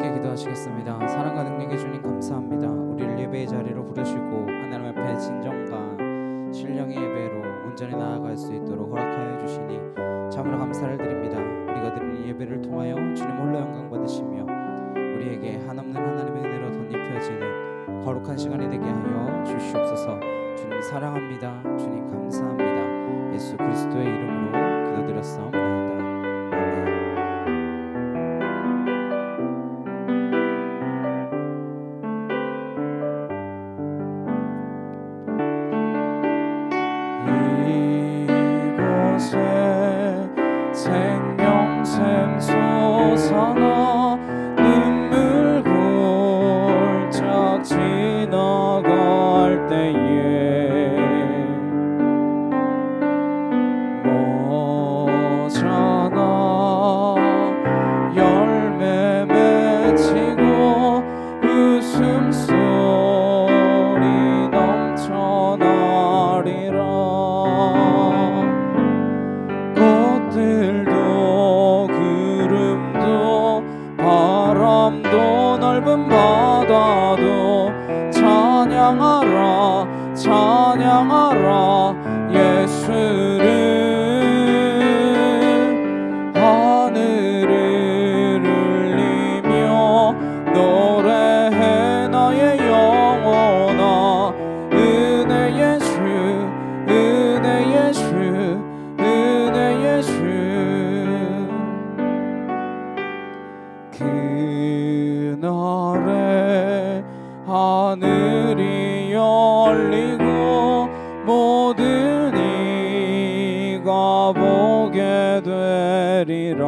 함께 기도하시겠습니다. 사랑과 능력의 주님 감사합니다. 우리를 예배의 자리로 부르시고 하나님 앞에 진정과 신령의 예배로 온전히 나아갈 수 있도록 허락하여 주시니 참으로 감사를 드립니다. 우리가 드리는 예배를 통하여 주님 홀로 영광 받으시며 우리에게 한없는 하나님의 은혜로 덧입혀지는 거룩한 시간이 되게 하여 주시옵소서. 주님 사랑합니다. 주님 감사합니다. 예수 그리스도의 이름으로 기도드렸사옵나이다. 생명샘 솟아나 눈물 골짝 지나갈 때에 머잖아 열매 맺히고 웃음소리 넘쳐나리라. 꽃들도 구름도 바람도 넓은 바다도 찬양하라 찬양하라 예수를. 하늘을 울리며 노래해 나의 영혼아. 은혜 예수 은혜 예수 은혜 예수. 그날에 하늘이 열리고 모든 이가 보게 되리라.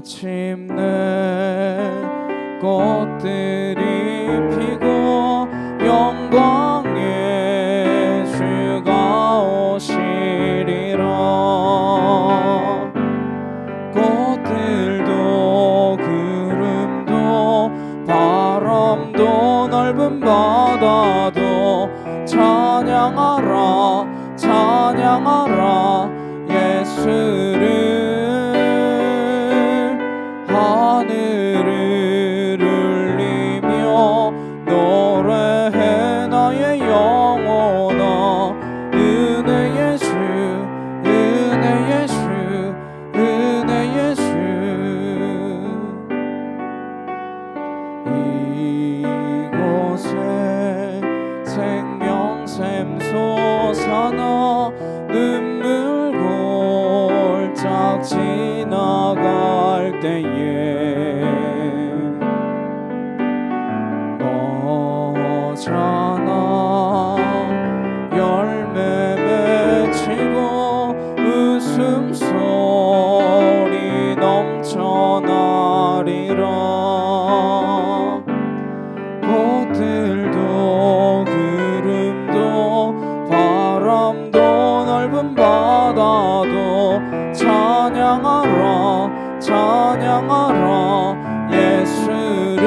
마침내 꽃들이 피고 영광의 주가 오시리라. 꽃들도 구름도 바람도 넓은 바다도 찬양하라 찬양하라 예수를. 하늘을 울리며 노래해 나의 영혼아. 은혜 예수 은혜 예수 은혜 예수. 이곳에 생명샘 솟아나 눈물 골짝 지나갈 때에 머잖아 열매 맺히고 웃음소리 넘쳐나리라. 꽃들도 구름도 바람도 넓은 바다도 찬양하라 찬양하라 예수를.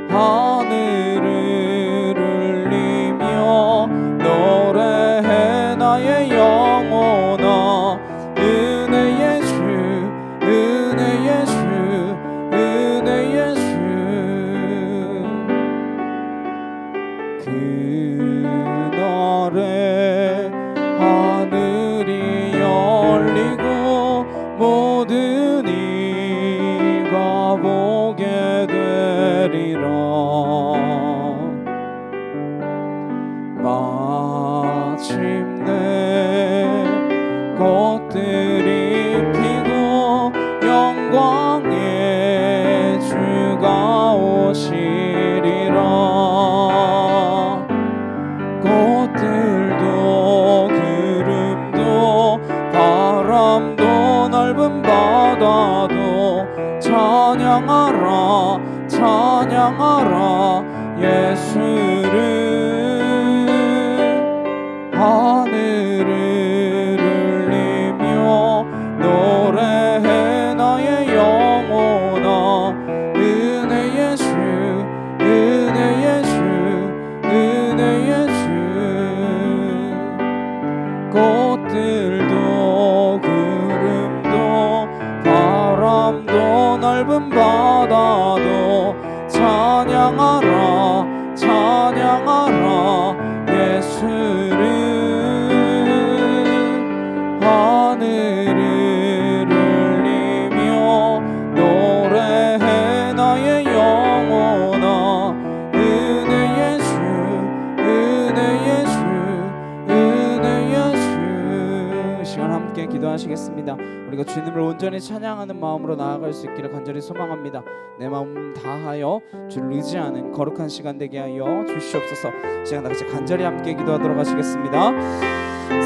하늘을 울리며 노래해 나의 영혼아. 은혜 예수 은혜 예수 은혜 예수. 그날에 하늘이 열리고 모든 이가 보게 되리라. 마침내 꽃들이 피고 영광의 주가 오시리라. 꽃들도 구름도 바람도 넓은 바다도 찬양하라 찬양하라 예수를. 하늘을 울리며 노래해 나의 영혼아. 은혜 예수 은혜 예수 은혜 예수. 꽃들도 저 넓은 바다도 찬양하라 찬양하라 예수를 하늘을 울리며 노래해 나의 영혼아 은혜 예수 은혜 예수 은혜 예수. 시간 함께 기도하시겠습니다. 우리가 주님을 온전히 찬양하는 마음으로 나아갈 수 있기를 간절히 소망합니다. 내 마음 다하여 주를 의지하는 거룩한 시간 되게 하여 주시옵소서. 시간 다 같이 간절히 함께 기도하도록 하시겠습니다.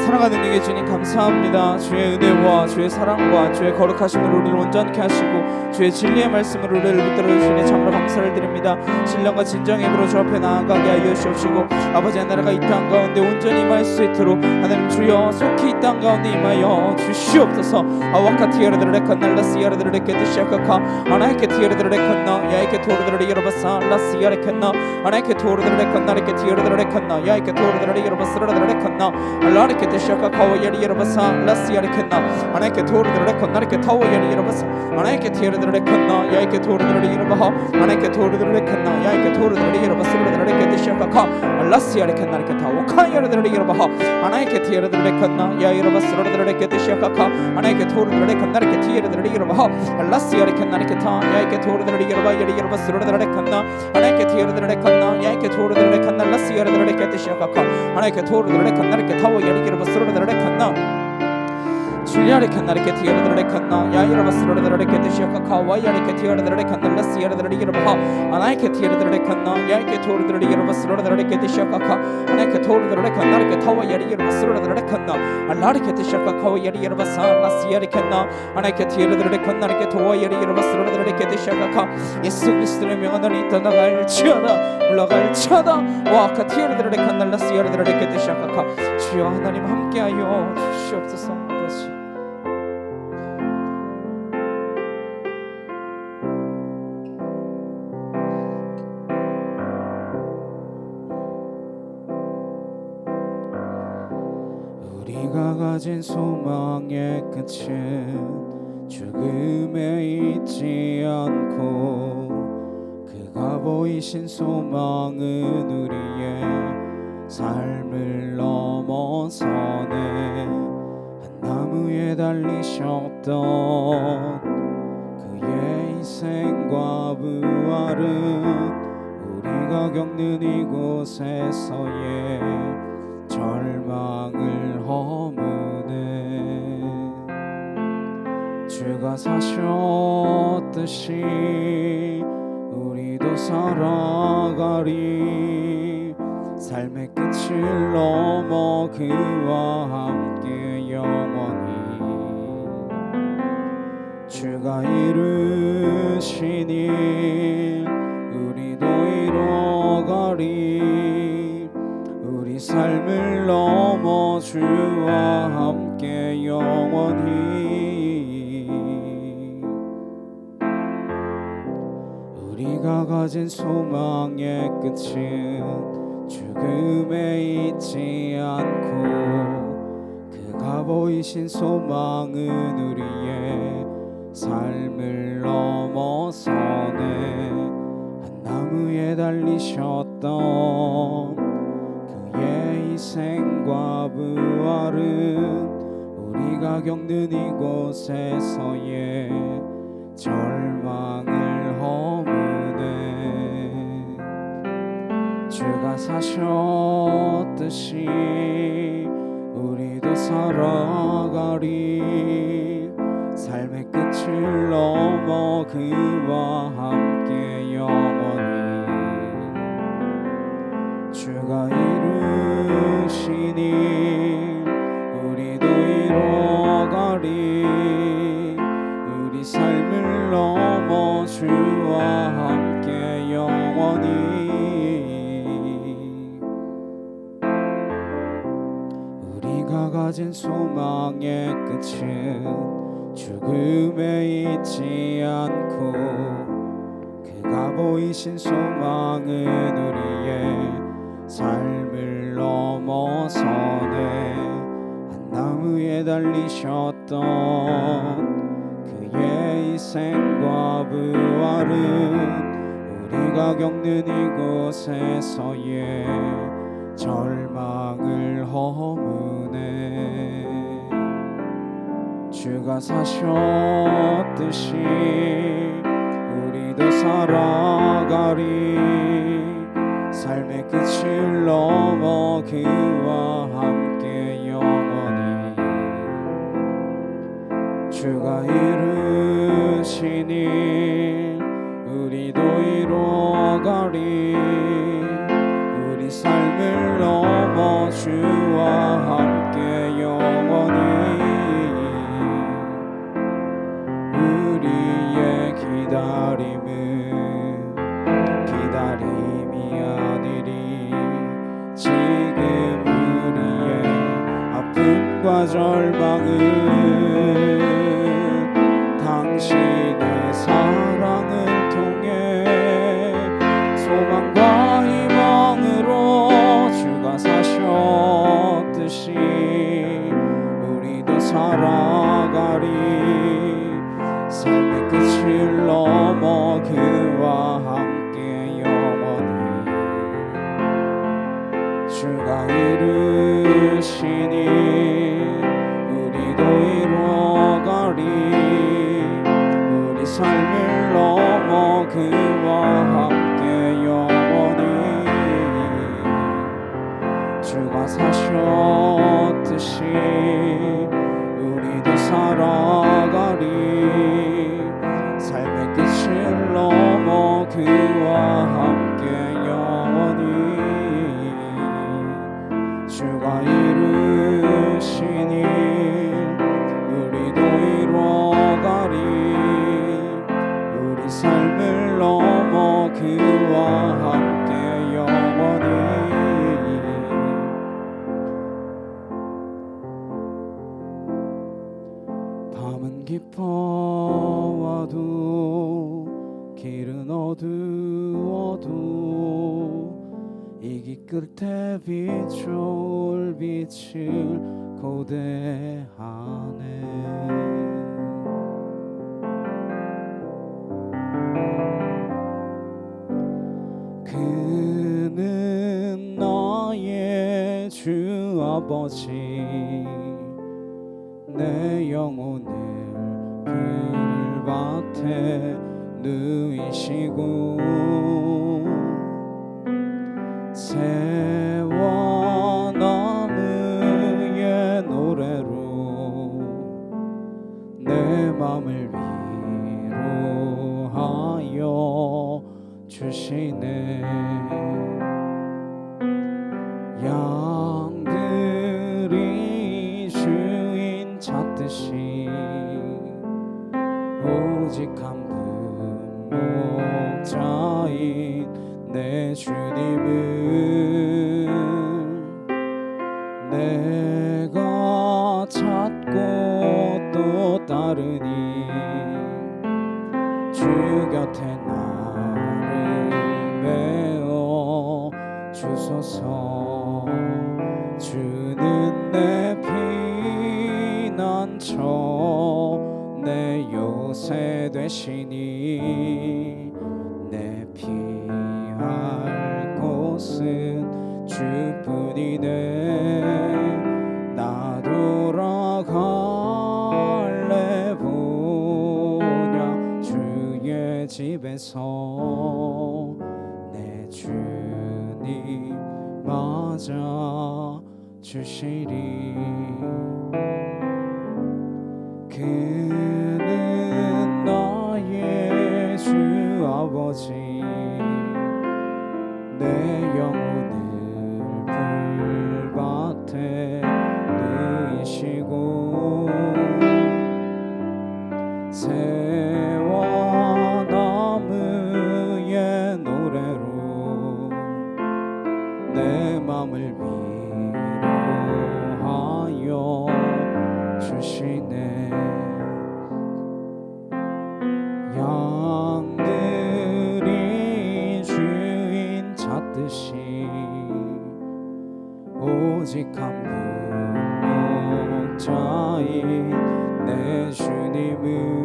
사랑하는 능력의 주님 감사합니다. 주의 은혜와 주의 사랑과 주의 거룩하심으로 우리를 온전케 하시고 주의 진리의 말씀으로 우리를 붙들어 주시니 참으로 감사를 드립니다. 신령과 진정의 입으로 주 앞에 나아가게 하여 주옵시고 아버지의 나라가 이 땅 가운데 온전히 임할 수 있도록 하나님 주여 속히 이 땅 가운데 임하여 주시옵소서. 아와카티아르드레컨 날라시아르드레케 드시아카카 아나이케 티아르드레컨나 야이케 토르드레 여러바사 라시아레켄나 아나이케 토르드레컨 나리케 티아르드레컨나 야이케 토르드레 여러바스라드레컨나 알라리케 드시아카 카와야리 여러바사 라시아레켄나 아나이케 토르드레컨 나리케 타와야리 여러바사 아나이케 티아르드레컨나 야이케 토르드레 여러바하 아나이케 토르드레컨나 야이케 토르드레 여러바스라드레케 드시아카카 라시아레켄 나리케 타와카야르드레 여러바하 아나이케 티아르드레컨나 야이 여러바스라드레케 드시아카카 아나이케 토르드레컨 나리케 티아르드레 여러바하 라시아레켄 나리케 타 야이케 토르드레 여러바 야리 여러바스라드레컨나 아나이케 티아르드레컨나 야이케 토르드레컨 라시아레드레케 드시아카카 아나이케 토르드레컨 나리케 타와 야리 여러바스라드레컨나 줄리아레켄 나리케 티아르드레컨나 야이여러바스라드레케 드시아카카 와이아레케 티아르드레컨 라시아레드레 여러바하 아나이케 티아르드레컨나 야이케 토르드레 여러바스라드레케 드시아카카 아나이케 토르드레컨 나리케 타와 야리 여러바스라드레컨나 알라레케 드시아카카 와야리 여러바사 라시아레켄나 아나이케 티아르드레컨 나리케 토와 야리 여러바스라드레케 드시아카카 예수 그리스도의 명하는 이 떠나갈지어다 올라갈지어다 와카 티아르드레컨 라시아레드레케 드시아카카 주여 하나님 함께하여 주시옵소서. 아버지 우리가 가진 소망의 끝은 죽음에 있지 않고 그가 보이신 소망은 우리의 삶을 넘어서네. 한 나무에 달리셨던 그의 희생과 부활은 우리가 겪는 이곳에서의 절망을 허무네. 주가 사셨듯이 우리도 살아가리. 삶의 끝을 넘어 그와 함께 영원히 주가 이루신 일 우리도 이뤄가리. 우리 삶을 넘어 주와 함께 영원히 우리가 가진 소망의 끝은 죽음에 있지 않고 그가 보이신 소망은 우리의 삶을 넘어서네. 한 나무에 달리셨던 그의 희생과 부활은 우리가 겪는 이곳에서의 절망을 허무네. 주가 사셨듯이 우리도 살아가리. 삶의 끝을 넘어 그와 함께 영원히 주가 이루신 일 우리도 이뤄가리. 우리 삶을 넘어 주와 함께 영원히 우리가 가진 소망의 끝은 죽음에 있지 않고 그가 보이신 소망은 우리의 삶을 넘어서네. 한 나무에 달리셨던 그의 그의 희생과 부활은 우리가 겪는 이곳에서의 절망을 허무네. 주가 사셨듯이 우리도 살아가리. 삶의 끝을 넘어 그와 함께 영원히. 주가 이루신 일 우리도 이루어가리. 우리 삶을 넘어 주와 함께 영원히. 우리의 기다림이 아니리. 지금 우리의 아픔과 절망은 당신의 사랑을 통해 소망과 희망으로. 주가 사셨듯이 우리도 살아가리. 삶의 끝을 넘어 그와 함께 영원히. 주가 이루신 일 우리도 이루어가리. 우리 삶을 넘어 그와 함께 영원히. 주가 사셨듯이 우리도 살아가리. 삶의 끝을 넘어 그와 함께 영원히. 주가 이루신 일 우리도 이루어가리. 우리 삶을 넘어 그와 함께 영원히. 밤은 깊어와도 길은 어두워도 이 길 끝에 비춰올 빛을 고대하네. 그는 나의 주 아버지. 내 영혼을 불밭에 누이시고 새와 나무의 노래로 내 맘을 위로하여 주시네. 양들이 주인 찾듯이 오직 한 분 목자인 내 주님을 내가 찾고 또 따르니. 주 곁에 나를 메어 주소서. 주는 내 피난처 내 요새 되시니. 내 피할 곳은 주뿐이네. 나 돌아갈래 보냐 주의 집에서. 내 주님 맞아 주시리. 그는 나의 주 아버지. 내 영혼을 불밭에 누이시고 새와 나무의 노래로 내 맘을 위로하여 주시네. 양들이 주인 찾듯이 오직 한 분 목자인 내 주님은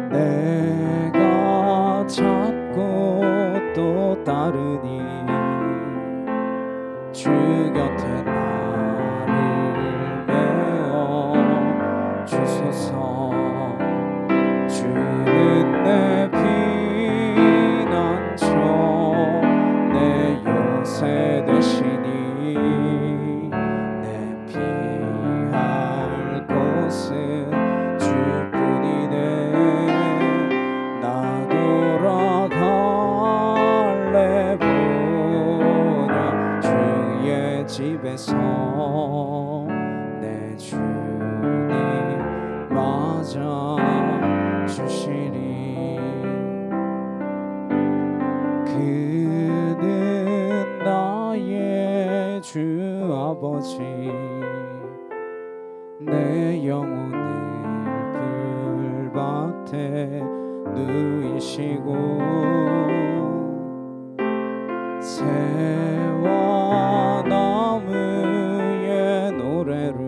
내가 찾고 또 따르니 주 곁에 나를 메어 주소서. 주는 내 피난처 내 요새 되시니 내 피할 곳은 주뿐이네. 나 돌아갈래 보냐 주의 집에서 내 주님 맞아 주시리. 그는 나의 주 아버지 내 영혼을 불밭에 누이시고 새와 나무의 노래로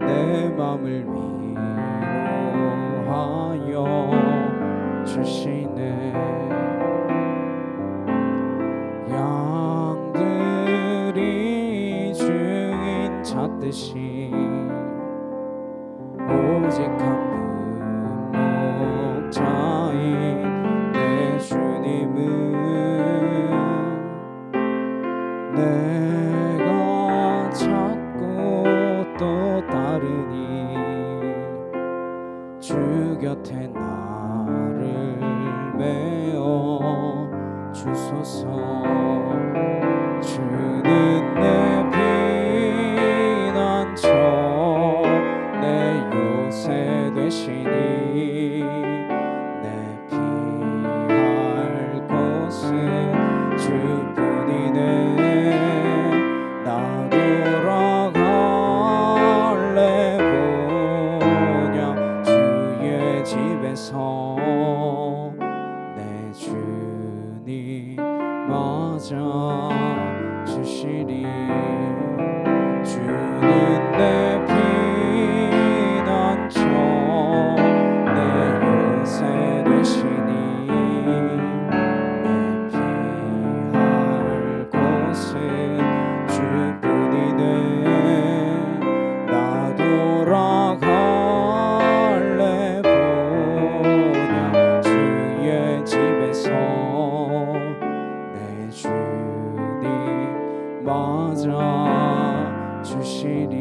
내 맘을 위로하여 주시네. 양들이 주인 찾듯이 오직 한 목자인 내 주님은 내가 찾고 또 따르니 주 곁에 나를 메어 주소서. 주는 내 피난처 내 요새 되시니 내 피할 곳은 주뿐이네. 나 돌아갈래 보냐 주의 집에서 내 주님 맞아 주시리. 주는 내 피난처 내 요새 되시니 내 피할 곳은 주뿐이네. 나 돌아갈래 보냐 주의 집에서 내 주님 맞아 주시리. 이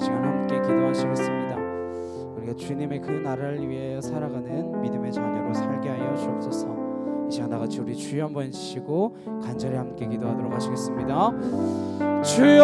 시간 함께 기도하시겠습니다. 우리가 주님의 그 나라를 위하여 살아가는 믿음의 자녀로 살게 하여 주옵소서. 이 시간 다같이 우리 주여 한번 해주시고 간절히 함께 기도하도록 하시겠습니다. 주여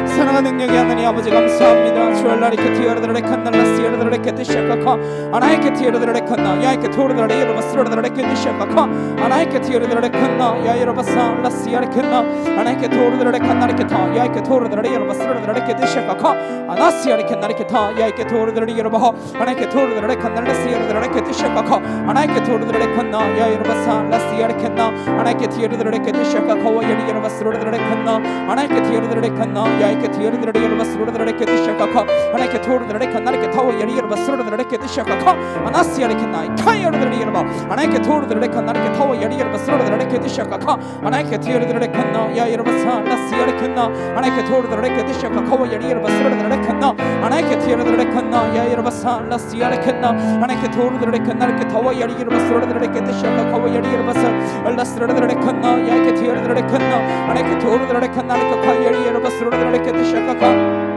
사랑하는 능력의 하나님 아버지 감사합니다. 주얼라리케 티어르드레 칸날라스이어르드레 케티시아카카 아나이케 티어르드레 칸나 야이케 토르드레 이르바스르드레 케티시아카카 아나이케 티어르드레 칸나 야이르바사 라스이아레 칸나 아나이케 토르드레 칸나리케 타 야이케 토르드레 이르바스르드레 케티시아카카 아나시아레 칸나리케 타 야이케 토르드레 이르바하 아나이케 토르드레 칸날라스이어르드레 케티시아카카 아나이케 토르드레 칸나 야이르바사 라스이아레 칸나 아나이케 티어르드레 케티시아카카 와야리 이르바스르드레 칸나 아나이케 티어르드레 칸나 야이케 티어르드레 이르바스르드레 케티시아카카 아나이케 토르드레 칸나리케 타와 야리 이르바스르드레 케티시아카카 아나시아레 칸나 카이어르드레 이르바 아나이케 토르드레 칸나리케 타와 야리 이르바스르드레 케티시아카카 아나이케 티어르드레 칸나 야 이르바사 라시아레 칸나 아나이케 토르드레 케티시아카카 와 야리 이르바스르드레 칸나 아나이케 티어르드레 칸나 야 이르바사 라시아레 칸나 아나이케 토르드레 칸나리케 타와 야리 이르바스르드레 케티시아카카 와 야리 이르바사 라스르드레 칸나 야이케 티어르드레 칸나 아나이케 토르드레 칸나리케 카 야리 이르바스르드레 케티시아카카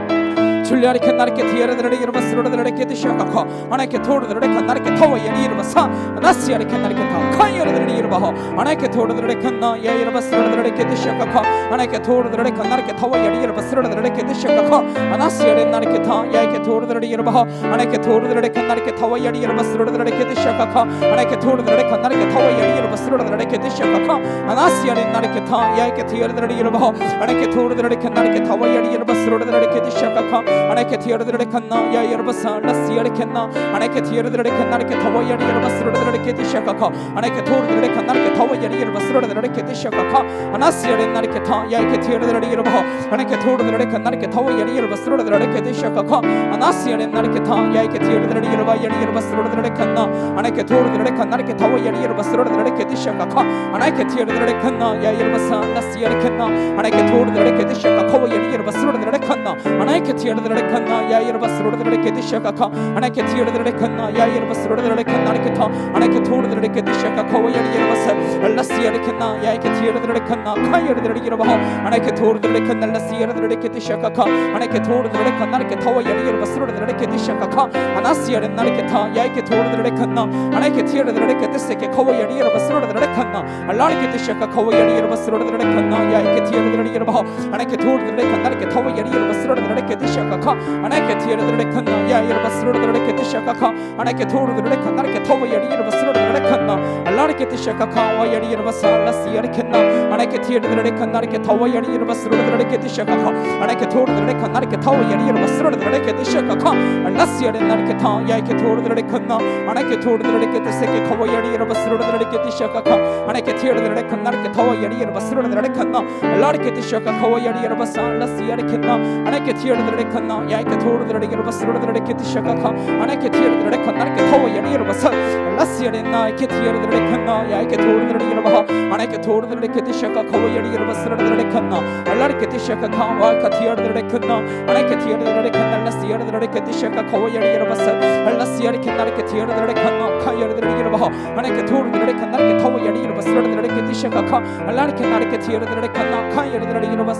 줄리아리케 나리케 티에르드레 이르바스르드레 케티시아카카 아나이케 토르드레 칸나리케 타와 야리 이르바사 나시아리케 나리케 타 카이어르드레 이르바하 아나이케 토르드레 칸나 야 이르바스르드레 케티시아카카 아나이케 토르드레 칸나리케 타와 야리 이르바스르드레 케티시아카카 아나시아레 나리케 타 야이케 토르드레 이르바하 아나이케 토르드레 칸나리케 타와 야리 이르바스르드레 케티시아카카 아나이케 토르드레 칸나리케 타와 야리 이르바스르드레 케티시아카카 아나시아레 나리케 타 야이케 티에르드레 이르바하 아나이케 토르드레 칸나리케 타와 야리 이르바스르드레 케티시아카카 아나이케 티에르드레 칸나 야 이르바사 라시아레 칸나 아나이케 티에르드레 칸나리케 타와 야리 이르바스르드레 케티시아카카 아나이케 토르드레 나르케 타와 야리르바 스로르르레케 디샤카카 아나시아레 나르케 타 야이케 티르르리르바 아나케 토르르레케 나르케 타와 야리르바 스로르르레케 디샤카카 아나시아레 나르케 타 야이케 티르르리르바 야리르바 스로르르레케 나 아나케 토르르레케 나르케 타와 야리르바 스로르르레케 디샤카카 아나케 티르르레케 나 야이르바 사 나시아레케 나 아나케 토르르레케 디샤카카 와 야리르바 스로르르레케 나 아나케 티르르레케 나 야이르바 스로르르레케 디샤카카 아나케 티르르레케 나 야이르바 스로르르레케 나르케 타 아나케 토르르레케 디샤카카 와 야리르바 사 알라시아레케 나 야이케 티르르레케 나 카이르르리르바 아나케 토르르레케 나 알라시아레르레케 디샤카카 아나케 토르르레케 나르케 타와 야리르바 스로르르레케 디샤카카 아나시아레 나르케 타 야이케 토르르레케 나 아나케 티르르레케 디세케 카와 야리르바 스로르르레케 나 알라르케 디샤카카 와 야리르바 스로르르레케 나 야이케 티르르리르바 아나케 토르르레케 나르케 타와 야리르바 스로르르레케 디샤카카 아나케 티르르레케 나 야이르바 스로르르레케 디샤카카 아나케 토르르레케 나르케 타와 야리르바 스로르르레케 나 알라르케 디샤카카 와 야리르바 살라시아레케 나 아나케 티르르레케 나르케 타와 야리르바 스로르르레케 디샤카카 아나케 토르르레케 나르케 타와 야리르바 스로르르레케 디샤카카 알라시아레 나르케 타 야이케 토르르레케 나 아나케 토르르레케 디세케 카와 야리르바 스로르르레케 디샤카카 아나케 티르르레케 나르케 타와 야리르바 스로르르레케 나 알라르케 디샤카카 와 야리르바 살라시아레케 나 아나케 티르르레케 나 야이케 토르르레케 스로르르레케 디샤카카 아나케 티르르레케 나르케 타와 야리르바 살라시아레 나 이케 티르르레케 나 야이케 토르르레케 바 아나케 토르르레케 디샤카카 와 야리르바 스로르르레케 나 알라르케 디샤카카 와 카티르르레케 나 아나케 티르르레케 날라시아르르레케 디샤카카 와 야리르바 살라시아레케 나르케 티르르레케 나 카이르르레케 바 아나케 토르르레케 나르케 타와 야리르바 스로르르레케 디샤카카 알라르케 나르케 티르르레케 나 카이르르레케 바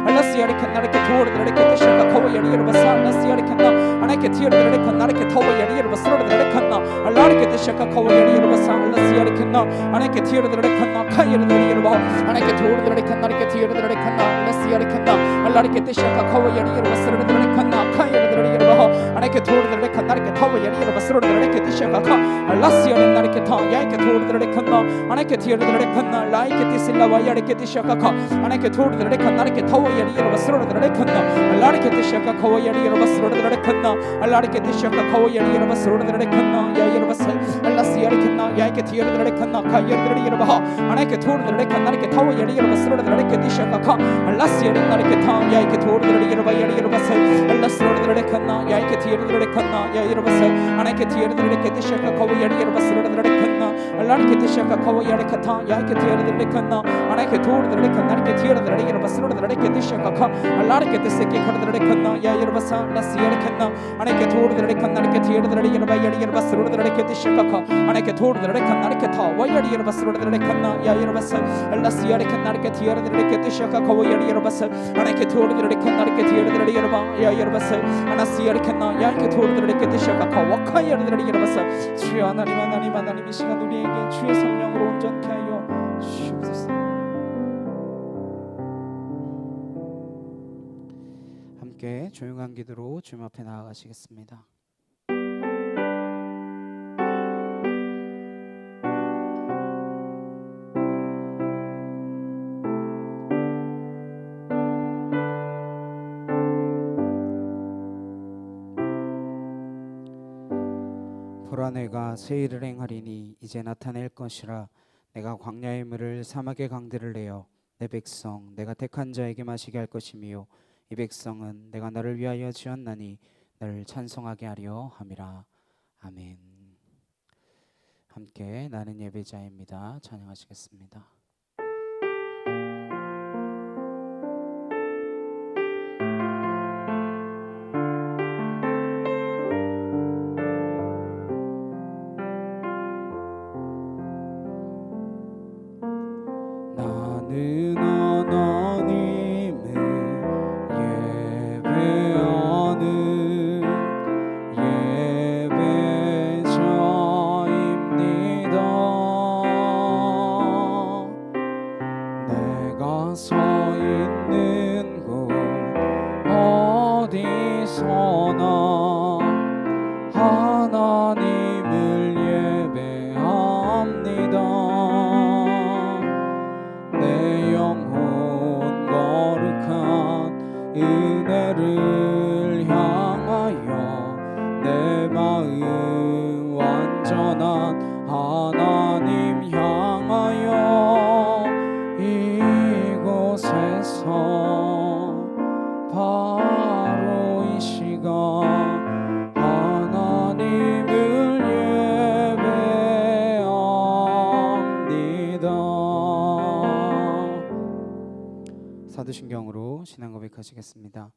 알라시아레케 나르케 토르르레케 디샤카카 와 야리르바 살라시아레케 나 아나케 티르르레케 나르케 타와 야리르바 스로르르레케 나 알라르케 디샤카카 와 야리르바 살라시아레케 나 아나케 티르르레케 나 카이르르레케 바 아나케 토르르레케 나르케 티르르레케 나 알라시아레케 나 알라르케 디샤카카 와 야리르바 스로르르레케 나 카이르르레케 바 아나케 토르르레케 나르케 타와 야리르바 스로르르레케 디샤카카 알라시아레 나르케 타 야이케 토르르레케 나 아나케 티르르레케 나 라이케 디실라 와 야레케 디샤카카 아나케 토르르레케 나르케 타와 야리르바 스로르르레케 나 알라르케 디샤카카 와 야리르바 스로르르레케 나 알라르케 디샤카카 와 야리르바 스로르르레케 나 야이르바 살 알라시아레케 나 야이케 티르르레케 나 카이르르레케 바 아나케 토르르레케 나르케 타와 야리르바 스로르르레케 디샤카카 알라시아레 나르케 타 야이케 토르르레케 바 야리르바 살 알라스로르르레케 나 야이케 티르르레케 나 야이르바 살 아나케 티르르레케 디샤카카 와 야리르바 스로르르레케 나 알라르케 디샤카카 와 야레케 타 야이케 티르르레케 나 아나케 토르르레케 나르케 티르르레케 스로르르레케 디샤카카 알라르케 디세케 카르르레케 나 야이르바 살 라시아레케 나 아나케 토르르레케 나르케 티르르레케 바 야리르바 스로르르레케 디샤카카 아나케 토르르레케 나르케 타 와 야리르바 스로르르레케 나 야이르바 살 알라시아레케 나르케 티르르레케 디샤카카 와 야리르바 살 아나케 토르르레케 나르케 티르르레케 바 야이르바 살 아나시아레케 나 야이케 토르르레케 디샤카카 와 카이르르레케 바 살 주여 하나님 이 시간 우리에게 주의 성령으로 온전케 하여 주옵소서. 함께 조용한 기도로 주님 앞에 나아가시겠습니다. 보라 내가 새 일을 행하리니 이제 나타낼 것이라 내가 광야의 물을 사막의 강들을 내어 내 백성 내가 택한 자에게 마시게 할 것이며 이 백성은 내가 너를 위하여 지었나니 너를 찬송하게 하려 함이라. 아멘. 함께 나는 예배자입니다. 찬양하시겠습니다. 나는 하나님을 예배하는 예배자입니다. 사도신경으로 신앙 고백하시겠습니다.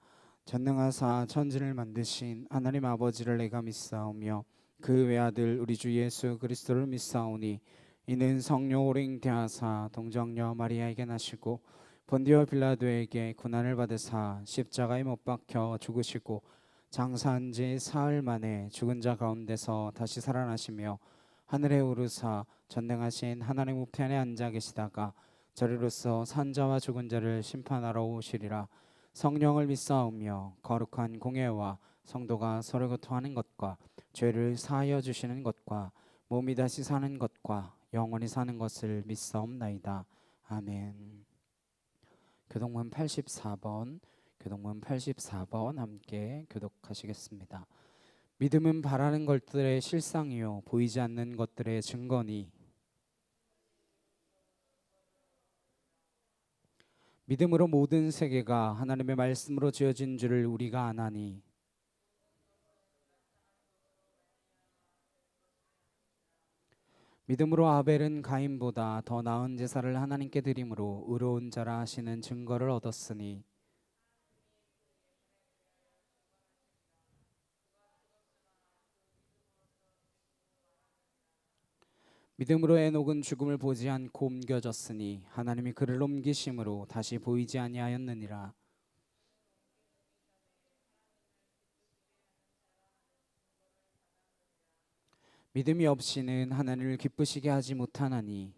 전능하사 천지를 만드신 하나님 아버지를 내가 믿사오며 그 외아들 우리 주 예수 그리스도를 믿사오니 이는 성령 오링 대하사 동정녀 마리아에게 나시고 본디오 빌라도에게 고난을 받으사 십자가에 못 박혀 죽으시고 장사한 지 사흘 만에 죽은 자 가운데서 다시 살아나시며 하늘에 오르사 전능하신 하나님 우편에 앉아 계시다가 저리로서 산자와 죽은 자를 심판하러 오시리라. 성령을 믿사오며 거룩한 공예와 성도가 서로 교통하는 것과 죄를 사하여 주시는 것과 몸이 다시 사는 것과 영원히 사는 것을 믿사옵나이다. 아멘. 교동문 84번 함께 교독하시겠습니다. 믿음은 바라는 것들의 실상이요 보이지 않는 것들의 증거니 믿음으로 모든 세계가 하나님의 말씀으로 지어진 줄을 우리가 아나니 믿음으로 아벨은 가인보다 더 나은 제사를 하나님께 드림으로 의로운 자라 하시는 증거를 얻었으니 믿음으로 에녹은 죽음을 보지 않고 옮겨졌으니 하나님이 그를 옮기심으로 다시 보이지 아니하였느니라. 믿음이 없이는 하나님을 기쁘시게 하지 못하나니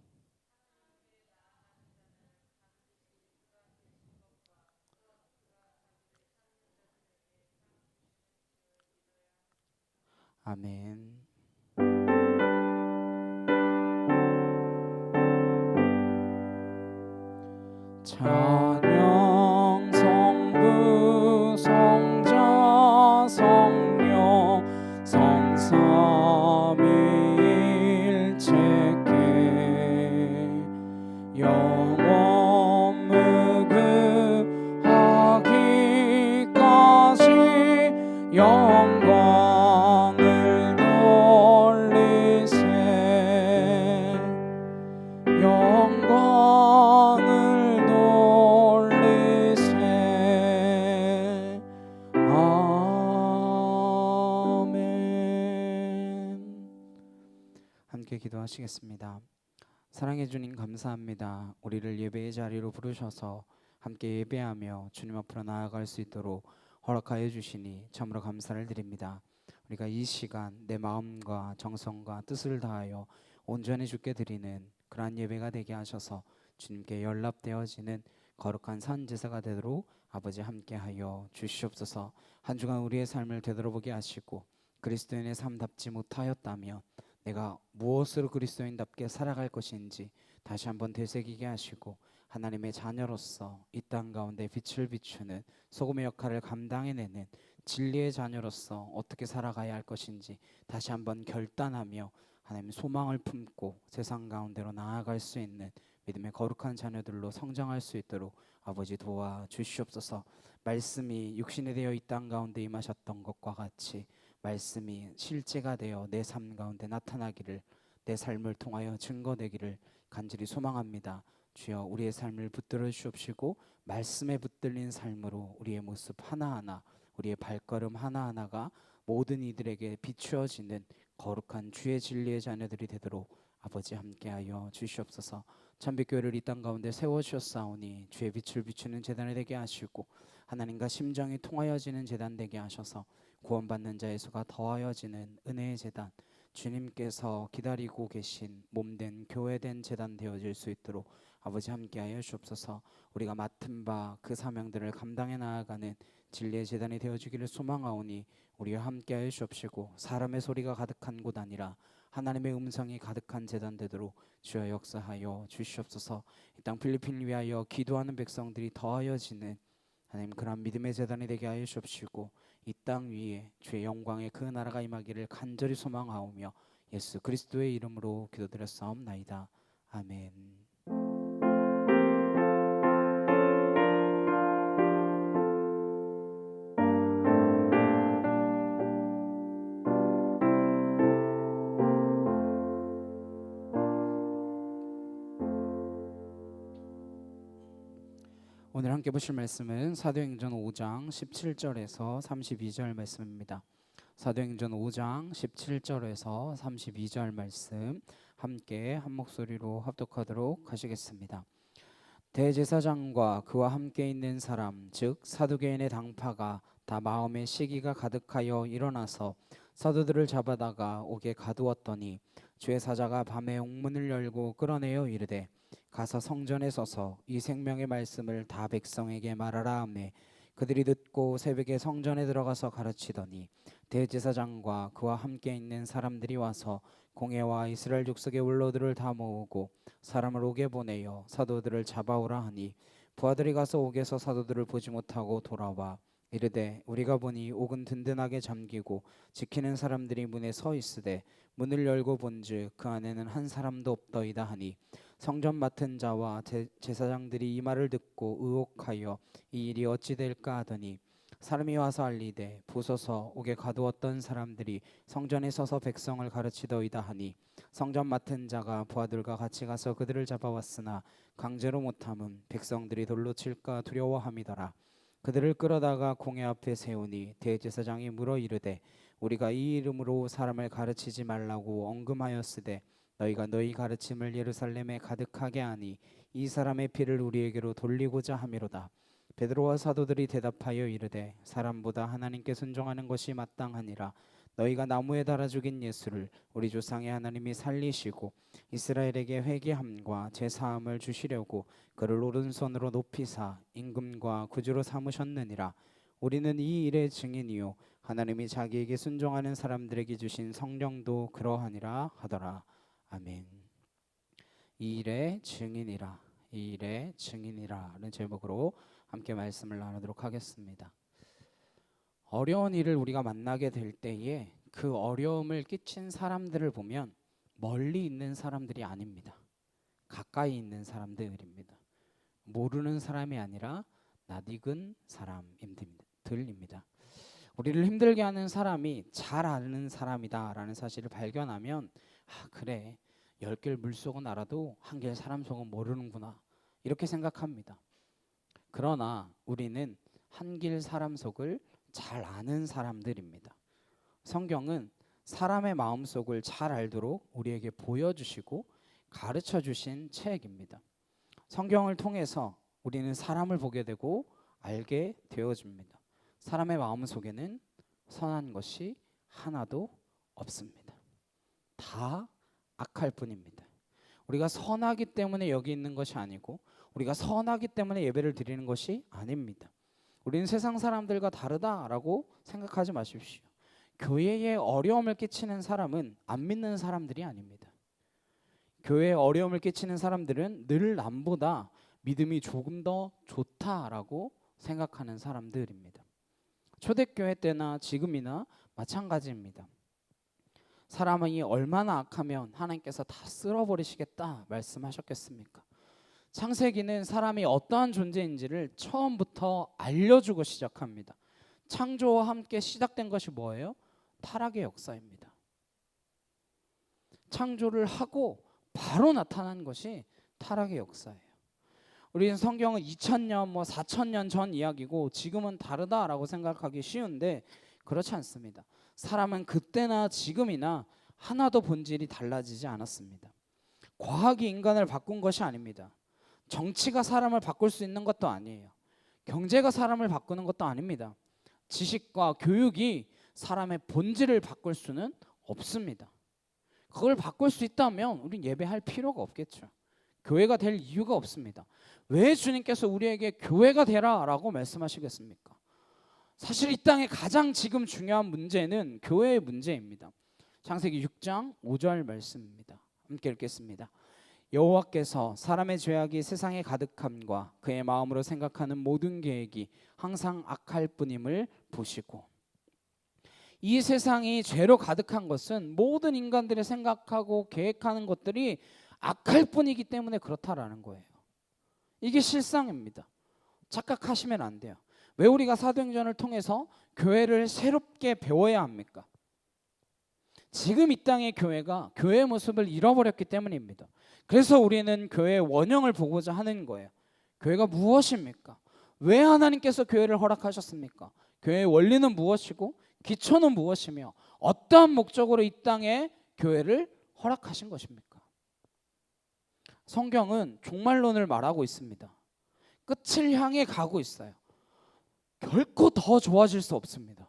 아멘. 찬양 성부 성자 성령 성삼위일체께 영원 무궁하기까지 영광을 돌리세 영광을 돌리세 아멘. 함께 기도하시겠습니다. 사랑해 주님 감사합니다. 우리를 예배의 자리로 부르셔서 함께 예배하며 주님 앞으로 나아갈 수 있도록 허락하여 주시니 참으로 감사를 드립니다. 우리가 이 시간 내 마음과 정성과 뜻을 다하여 온전히 주께 드리는 그러한 예배가 되게 하셔서 주님께 연락되어지는 거룩한 선제사가 되도록 아버지 함께하여 주시옵소서. 한 주간 우리의 삶을 되돌아보게 하시고 그리스도인의 삶답지 못하였다면 내가 무엇으로 그리스도인답게 살아갈 것인지 다시 한번 되새기게 하시고 하나님의 자녀로서 이 땅 가운데 빛을 비추는 소금의 역할을 감당해내는 진리의 자녀로서 어떻게 살아가야 할 것인지 다시 한번 결단하며 하나님 소망을 품고 세상 가운데로 나아갈 수 있는 믿음의 거룩한 자녀들로 성장할 수 있도록 아버지 도와주시옵소서. 말씀이 육신이 되어 이 땅 가운데 임하셨던 것과 같이 말씀이 실제가 되어 내 삶 가운데 나타나기를 내 삶을 통하여 증거되기를 간절히 소망합니다. 주여 우리의 삶을 붙들어 주옵시고 말씀에 붙들린 삶으로 우리의 모습 하나하나 우리의 발걸음 하나하나가 모든 이들에게 비추어지는 거룩한 주의 진리의 자녀들이 되도록 아버지 함께하여 주시옵소서. 참빛교회를 이 땅 가운데 세워주셨사오니 주의 빛을 비추는 제단이 되게 하시고 하나님과 심정이 통하여지는 제단 되게 하셔서 구원받는 자의 수가 더하여지는 은혜의 제단 주님께서 기다리고 계신 몸된 교회된 제단 되어질 수 있도록 아버지 함께하여 주옵소서. 우리가 맡은 바 그 사명들을 감당해 나아가는 진리의 제단이 되어주기를 소망하오니 우리와 함께하여 주옵시고 사람의 소리가 가득한 곳 아니라 하나님의 음성이 가득한 제단 되도록 주여 역사하여 주시옵소서. 이 땅 필리핀을 위하여 기도하는 백성들이 더하여지는 하나님 그런 믿음의 제단이 되게 하여 주옵시고 이 땅 위에 주의 영광의 그 나라가 임하기를 간절히 소망하오며 예수 그리스도의 이름으로 기도드렸사옵나이다. 아멘. 오늘 함께 보실 말씀은 사도행전 5장 17절에서 32절 말씀입니다. 사도행전 5장 17절에서 32절 말씀 함께 한 목소리로 합독하도록 하시겠습니다. 대제사장과 그와 함께 있는 사람 즉 사두개인의 당파가 다 마음에 시기가 가득하여 일어나서 사도들을 잡아다가 옥에 가두었더니 주의 사자가 밤에 옥문을 열고 끌어내어 이르되 가서 성전에 서서 이 생명의 말씀을 다 백성에게 말하라 하매 그들이 듣고 새벽에 성전에 들어가서 가르치더니 대제사장과 그와 함께 있는 사람들이 와서 공회와 이스라엘 족속의 원로들을 다 모으고 사람을 옥에 보내어 사도들을 잡아오라 하니 부하들이 가서 옥에서 사도들을 보지 못하고 돌아와 이르되 우리가 보니 옥은 든든하게 잠기고 지키는 사람들이 문에 서 있으되 문을 열고 본즉 그 안에는 한 사람도 없더이다 하니 성전 맡은 자와 제사장들이 이 말을 듣고 의혹하여 이 일이 어찌 될까 하더니 사람이 와서 알리되 부서서 옥에 가두었던 사람들이 성전에 서서 백성을 가르치더이다 하니 성전 맡은 자가 부하들과 같이 가서 그들을 잡아왔으나 강제로 못함은 백성들이 돌로 칠까 두려워함이더라. 그들을 끌어다가 공회 앞에 세우니 대제사장이 물어 이르되 우리가 이 이름으로 사람을 가르치지 말라고 언금하였으되 너희가 너희 가르침을 예루살렘에 가득하게 하니 이 사람의 피를 우리에게로 돌리고자 함이로다. 베드로와 사도들이 대답하여 이르되 사람보다 하나님께 순종하는 것이 마땅하니라. 너희가 나무에 달아 죽인 예수를 우리 조상의 하나님이 살리시고 이스라엘에게 회개함과 제사함을 주시려고 그를 오른손으로 높이사 임금과 구주로 삼으셨느니라. 우리는 이 일의 증인이요 하나님이 자기에게 순종하는 사람들에게 주신 성령도 그러하니라 하더라. 아멘. 이 일의 증인이라, 이 일의 증인이라는 제목으로 함께 말씀을 나누도록 하겠습니다. 어려운 일을 우리가 만나게 될 때에 그 어려움을 끼친 사람들을 보면 멀리 있는 사람들이 아닙니다. 가까이 있는 사람들입니다. 모르는 사람이 아니라 낯익은 사람들입니다. 우리를 힘들게 하는 사람이 잘 아는 사람이다라는 사실을 발견하면 그래 10길 물속은 알아도 1길 사람 속은 모르는구나 이렇게 생각합니다. 그러나 우리는 1길 사람 속을 잘 아는 사람들입니다. 성경은 사람의 마음속을 잘 알도록 우리에게 보여주시고 가르쳐 주신 책입니다. 성경을 통해서 우리는 사람을 보게 되고 알게 되어집니다. 사람의 마음속에는 선한 것이 하나도 없습니다. 다 악할 뿐입니다. 우리가 선하기 때문에 여기 있는 것이 아니고 우리가 선하기 때문에 예배를 드리는 것이 아닙니다. 우리는 세상 사람들과 다르다라고 생각하지 마십시오. 교회에 어려움을 끼치는 사람은 안 믿는 사람들이 아닙니다. 교회에 어려움을 끼치는 사람들은 늘 남보다 믿음이 조금 더 좋다라고 생각하는 사람들입니다. 초대교회 때나 지금이나 마찬가지입니다. 사람이 얼마나 악하면 하나님께서 다 쓸어버리시겠다 말씀하셨겠습니까? 창세기는 사람이 어떠한 존재인지를 처음부터 알려주고 시작합니다. 창조와 함께 시작된 것이 뭐예요? 타락의 역사입니다. 창조를 하고 바로 나타난 것이 타락의 역사예요. 우리는 성경은 2000년, 4000년 전 이야기고 지금은 다르다라고 생각하기 쉬운데 그렇지 않습니다. 사람은 그때나 지금이나 하나도 본질이 달라지지 않았습니다. 과학이 인간을 바꾼 것이 아닙니다. 정치가 사람을 바꿀 수 있는 것도 아니에요. 경제가 사람을 바꾸는 것도 아닙니다. 지식과 교육이 사람의 본질을 바꿀 수는 없습니다. 그걸 바꿀 수 있다면 우린 예배할 필요가 없겠죠. 교회가 될 이유가 없습니다. 왜 주님께서 우리에게 교회가 되라라고 말씀하시겠습니까? 사실 이 땅에 가장 지금 중요한 문제는 교회의 문제입니다. 창세기 6장 5절 말씀입니다. 함께 읽겠습니다. 여호와께서 사람의 죄악이 세상에 가득함과 그의 마음으로 생각하는 모든 계획이 항상 악할 뿐임을 보시고. 이 세상이 죄로 가득한 것은 모든 인간들이 생각하고 계획하는 것들이 악할 뿐이기 때문에 그렇다라는 거예요. 이게 실상입니다. 착각하시면 안 돼요. 왜 우리가 사도행전을 통해서 교회를 새롭게 배워야 합니까? 지금 이 땅의 교회가 교회의 모습을 잃어버렸기 때문입니다. 그래서 우리는 교회의 원형을 보고자 하는 거예요. 교회가 무엇입니까? 왜 하나님께서 교회를 허락하셨습니까? 교회의 원리는 무엇이고 기초는 무엇이며 어떠한 목적으로 이 땅에 교회를 허락하신 것입니까? 성경은 종말론을 말하고 있습니다. 끝을 향해 가고 있어요. 결코 더 좋아질 수 없습니다.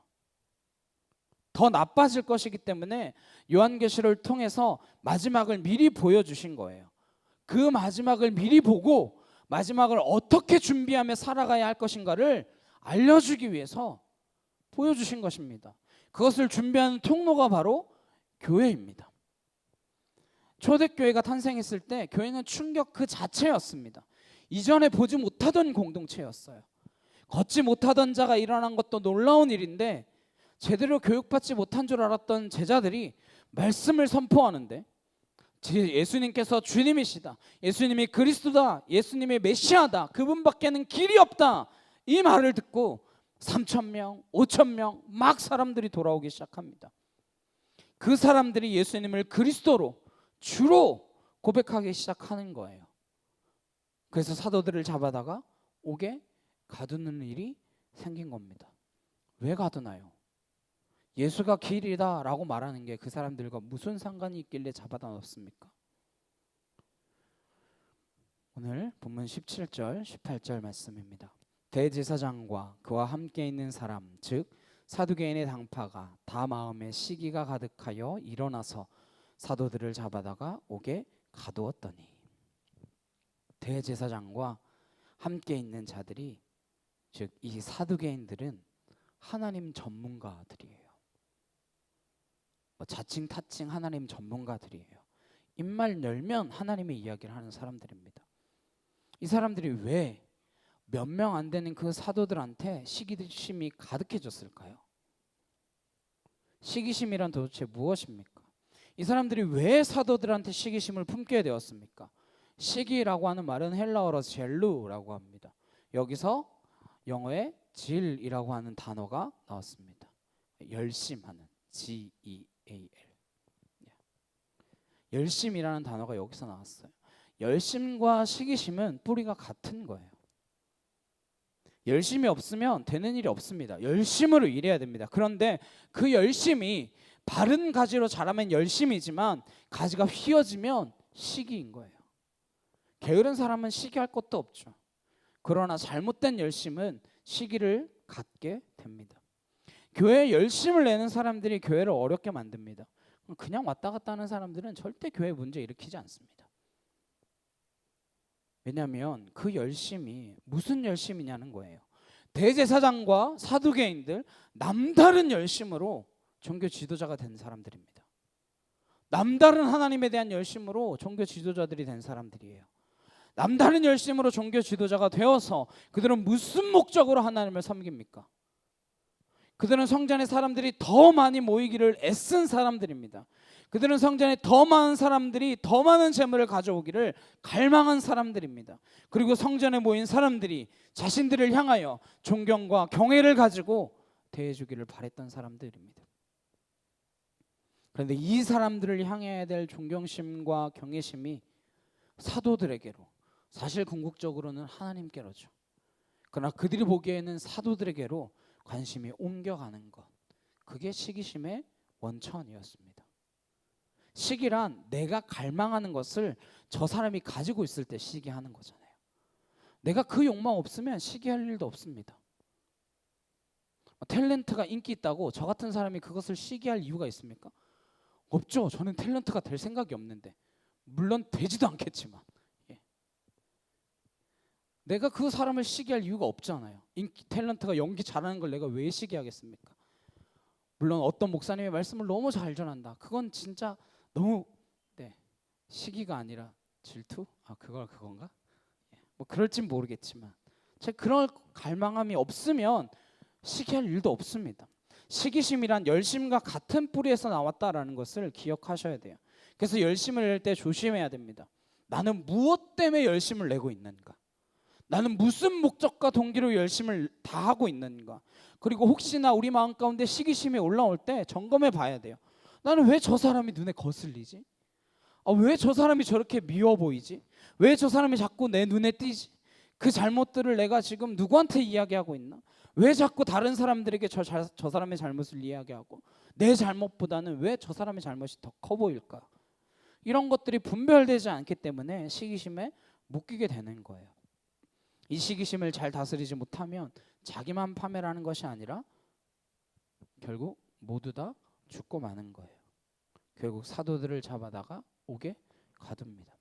더 나빠질 것이기 때문에 요한계시를 통해서 마지막을 미리 보여주신 거예요. 그 마지막을 미리 보고 마지막을 어떻게 준비하며 살아가야 할 것인가를 알려주기 위해서 보여주신 것입니다. 그것을 준비하는 통로가 바로 교회입니다. 초대교회가 탄생했을 때 교회는 충격 그 자체였습니다. 이전에 보지 못하던 공동체였어요. 걷지 못하던 자가 일어난 것도 놀라운 일인데 제대로 교육받지 못한 줄 알았던 제자들이 말씀을 선포하는데 예수님께서 주님이시다, 예수님이 그리스도다, 예수님이 메시아다, 그분밖에는 길이 없다, 이 말을 듣고 3,000명, 5,000명 막 사람들이 돌아오기 시작합니다. 그 사람들이 예수님을 그리스도로 주로 고백하기 시작하는 거예요. 그래서 사도들을 잡아다가 옥에 가두는 일이 생긴 겁니다. 왜 가두나요? 예수가 길이다 라고 말하는 게 그 사람들과 무슨 상관이 있길래 잡아다 넣었습니까? 오늘 본문 17절 18절 말씀입니다. 대제사장과 그와 함께 있는 사람 즉 사두개인의 당파가 다 마음에 시기가 가득하여 일어나서 사도들을 잡아다가 옥에 가두었더니, 대제사장과 함께 있는 자들이 즉 이 사두개인들은 하나님 전문가들이에요. 자칭 타칭 하나님 전문가들이에요. 입만 열면 하나님의 이야기를 하는 사람들입니다. 이 사람들이 왜 몇 명 안 되는 그 사도들한테 시기심이 가득해졌을까요? 시기심이란 도대체 무엇입니까? 이 사람들이 왜 사도들한테 시기심을 품게 되었습니까? 시기라고 하는 말은 헬라어로 젤루라고 합니다. 여기서 영어에 질이라고 하는 단어가 나왔습니다. 열심하는 G-E-A-L. 열심이라는 단어가 여기서 나왔어요. 열심과 시기심은 뿌리가 같은 거예요. 열심이 없으면 되는 일이 없습니다. 열심으로 일해야 됩니다. 그런데 그 열심이 바른 가지로 자라면 열심이지만 가지가 휘어지면 시기인 거예요. 게으른 사람은 시기할 것도 없죠. 그러나 잘못된 열심은 시기를 갖게 됩니다. 교회에 열심을 내는 사람들이 교회를 어렵게 만듭니다. 그냥 왔다 갔다 하는 사람들은 절대 교회 문제 일으키지 않습니다. 왜냐하면 그 열심이 무슨 열심이냐는 거예요. 대제사장과 사두개인들 남다른 열심으로 종교 지도자가 된 사람들입니다. 남다른 하나님에 대한 열심으로 종교 지도자들이 된 사람들이에요. 남다른 열심으로 종교 지도자가 되어서 그들은 무슨 목적으로 하나님을 섬깁니까? 그들은 성전에 사람들이 더 많이 모이기를 애쓴 사람들입니다. 그들은 성전에 더 많은 사람들이 더 많은 재물을 가져오기를 갈망한 사람들입니다. 그리고 성전에 모인 사람들이 자신들을 향하여 존경과 경외를 가지고 대해주기를 바랬던 사람들입니다. 그런데 이 사람들을 향해야 될 존경심과 경외심이 사도들에게로, 사실 궁극적으로는 하나님께로죠. 그러나 그들이 보기에는 사도들에게로 관심이 옮겨가는 것, 그게 시기심의 원천이었습니다. 시기란 내가 갈망하는 것을 저 사람이 가지고 있을 때 시기하는 거잖아요. 내가 그 욕망 없으면 시기할 일도 없습니다. 탤런트가 인기 있다고 저 같은 사람이 그것을 시기할 이유가 있습니까? 없죠. 저는 탤런트가 될 생각이 없는데, 물론 되지도 않겠지만, 내가 그 사람을 시기할 이유가 없잖아요. 인기 탤런트가 연기 잘하는 걸 내가 왜 시기하겠습니까? 물론 어떤 목사님의 말씀을 너무 잘 전한다, 그건 진짜 너무 시기가 아니라 질투? 그건가? 뭐 그럴진 모르겠지만 제가 그런 갈망함이 없으면 시기할 일도 없습니다. 시기심이란 열심과 같은 뿌리에서 나왔다라는 것을 기억하셔야 돼요. 그래서 열심을 낼 때 조심해야 됩니다. 나는 무엇 때문에 열심을 내고 있는가? 나는 무슨 목적과 동기로 열심을 다하고 있는가? 그리고 혹시나 우리 마음 가운데 시기심이 올라올 때 점검해 봐야 돼요. 나는 왜 저 사람이 눈에 거슬리지? 왜 저 사람이 저렇게 미워 보이지? 왜 저 사람이 자꾸 내 눈에 띄지? 그 잘못들을 내가 지금 누구한테 이야기하고 있나? 왜 자꾸 다른 사람들에게 저 사람의 잘못을 이야기하고 내 잘못보다는 왜 저 사람의 잘못이 더 커 보일까? 이런 것들이 분별되지 않기 때문에 시기심에 묶이게 되는 거예요. 이 시기심을 잘 다스리지 못하면 자기만 파멸하는 것이 아니라 결국 모두 다 죽고 마는 거예요. 결국 사도들을 잡아다가 옥에 가둡니다.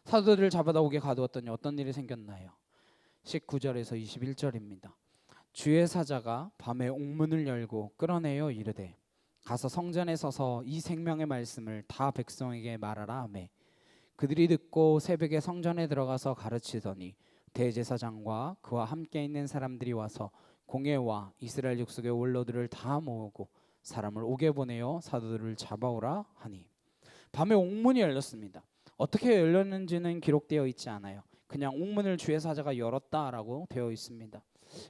사도들을 잡아다 옥에 가두었더니 어떤 일이 생겼나요? 19절에서 21절입니다. 주의 사자가 밤에 옥문을 열고 끌어내어 이르되 가서 성전에 서서 이 생명의 말씀을 다 백성에게 말하라 하매 그들이 듣고 새벽에 성전에 들어가서 가르치더니 대제사장과 그와 함께 있는 사람들이 와서 공회와 이스라엘 족속의 원로들을 다 모으고 사람을 옥에 보내어 사도들을 잡아오라 하니 밤에 옥문이 열렸습니다. 어떻게 열렸는지는 기록되어 있지 않아요. 그냥 옥문을 주의 사자가 열었다라고 되어 있습니다.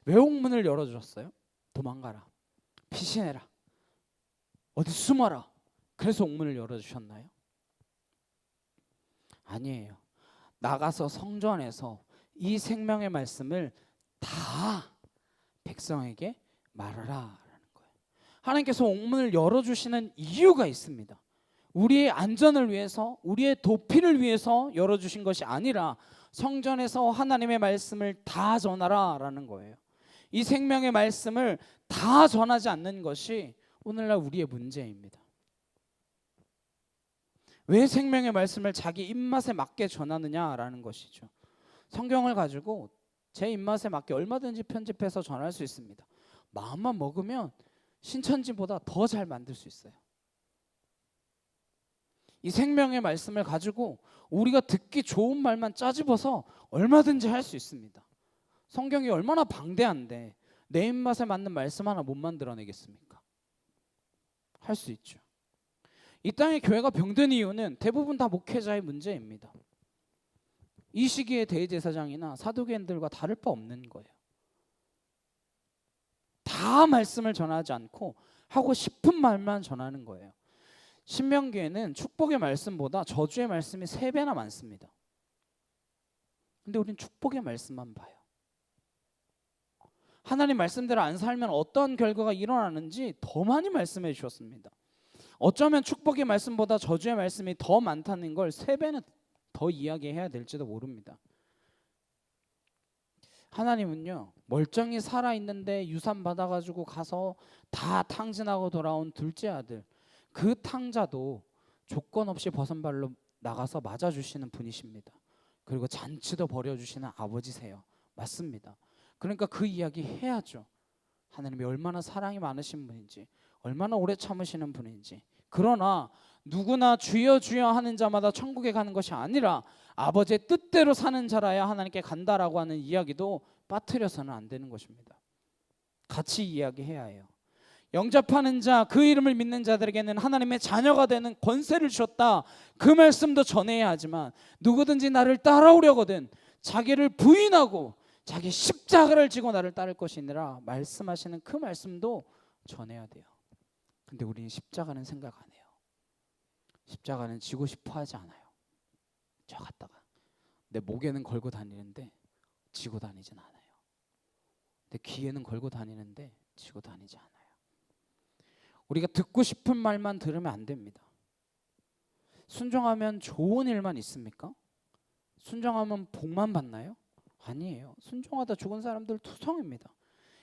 왜 옥문을 열어주셨어요? 도망가라, 피신해라, 어디 숨어라. 그래서 옥문을 열어주셨나요? 아니에요. 나가서 성전에서 이 생명의 말씀을 다 백성에게 말하라라는 거예요. 하나님께서 옥문을 열어주시는 이유가 있습니다. 우리의 안전을 위해서, 우리의 도피를 위해서 열어주신 것이 아니라 성전에서 하나님의 말씀을 다 전하라라는 거예요. 이 생명의 말씀을 다 전하지 않는 것이 오늘날 우리의 문제입니다. 왜 생명의 말씀을 자기 입맛에 맞게 전하느냐라는 것이죠. 성경을 가지고 제 입맛에 맞게 얼마든지 편집해서 전할 수 있습니다. 마음만 먹으면 신천지보다 더 잘 만들 수 있어요. 이 생명의 말씀을 가지고 우리가 듣기 좋은 말만 짜집어서 얼마든지 할 수 있습니다. 성경이 얼마나 방대한데 내 입맛에 맞는 말씀 하나 못 만들어내겠습니까? 할 수 있죠. 이 땅의 교회가 병든 이유는 대부분 다 목회자의 문제입니다. 이 시기에 대제사장이나 사두개인들과 다를 바 없는 거예요. 다 말씀을 전하지 않고 하고 싶은 말만 전하는 거예요. 신명기에는 축복의 말씀보다 저주의 말씀이 3배나 많습니다. 근데 우리는 축복의 말씀만 봐요. 하나님 말씀대로 안 살면 어떤 결과가 일어나는지 더 많이 말씀해 주셨습니다. 어쩌면 축복의 말씀보다 저주의 말씀이 더 많다는 걸 3배는 더 이야기해야 될지도 모릅니다. 하나님은요, 멀쩡히 살아있는데 유산 받아가지고 가서 다 탕진하고 돌아온 둘째 아들, 그 탕자도 조건 없이 버선발로 나가서 맞아주시는 분이십니다. 그리고 잔치도 벌여주시는 아버지세요. 맞습니다. 그러니까 그 이야기 해야죠. 하나님이 얼마나 사랑이 많으신 분인지, 얼마나 오래 참으시는 분인지. 그러나 누구나 주여 주여 하는 자마다 천국에 가는 것이 아니라 아버지의 뜻대로 사는 자라야 하나님께 간다라고 하는 이야기도 빠뜨려서는 안 되는 것입니다. 같이 이야기해야 해요. 영접하는 자, 그 이름을 믿는 자들에게는 하나님의 자녀가 되는 권세를 주셨다. 그 말씀도 전해야 하지만 누구든지 나를 따라오려거든 자기를 부인하고 자기 십자가를 지고 나를 따를 것이니라 말씀하시는 그 말씀도 전해야 돼요. 근데 우리는 십자가는 생각 안 해요. 십자가는 지고 싶어 하지 않아요. 저 갔다가 내 목에는 걸고 다니는데 지고 다니진 않아요. 내 귀에는 걸고 다니는데 지고 다니지 않아요. 우리가 듣고 싶은 말만 들으면 안 됩니다. 순종하면 좋은 일만 있습니까? 순종하면 복만 받나요? 아니에요. 순종하다 죽은 사람들 투성입니다.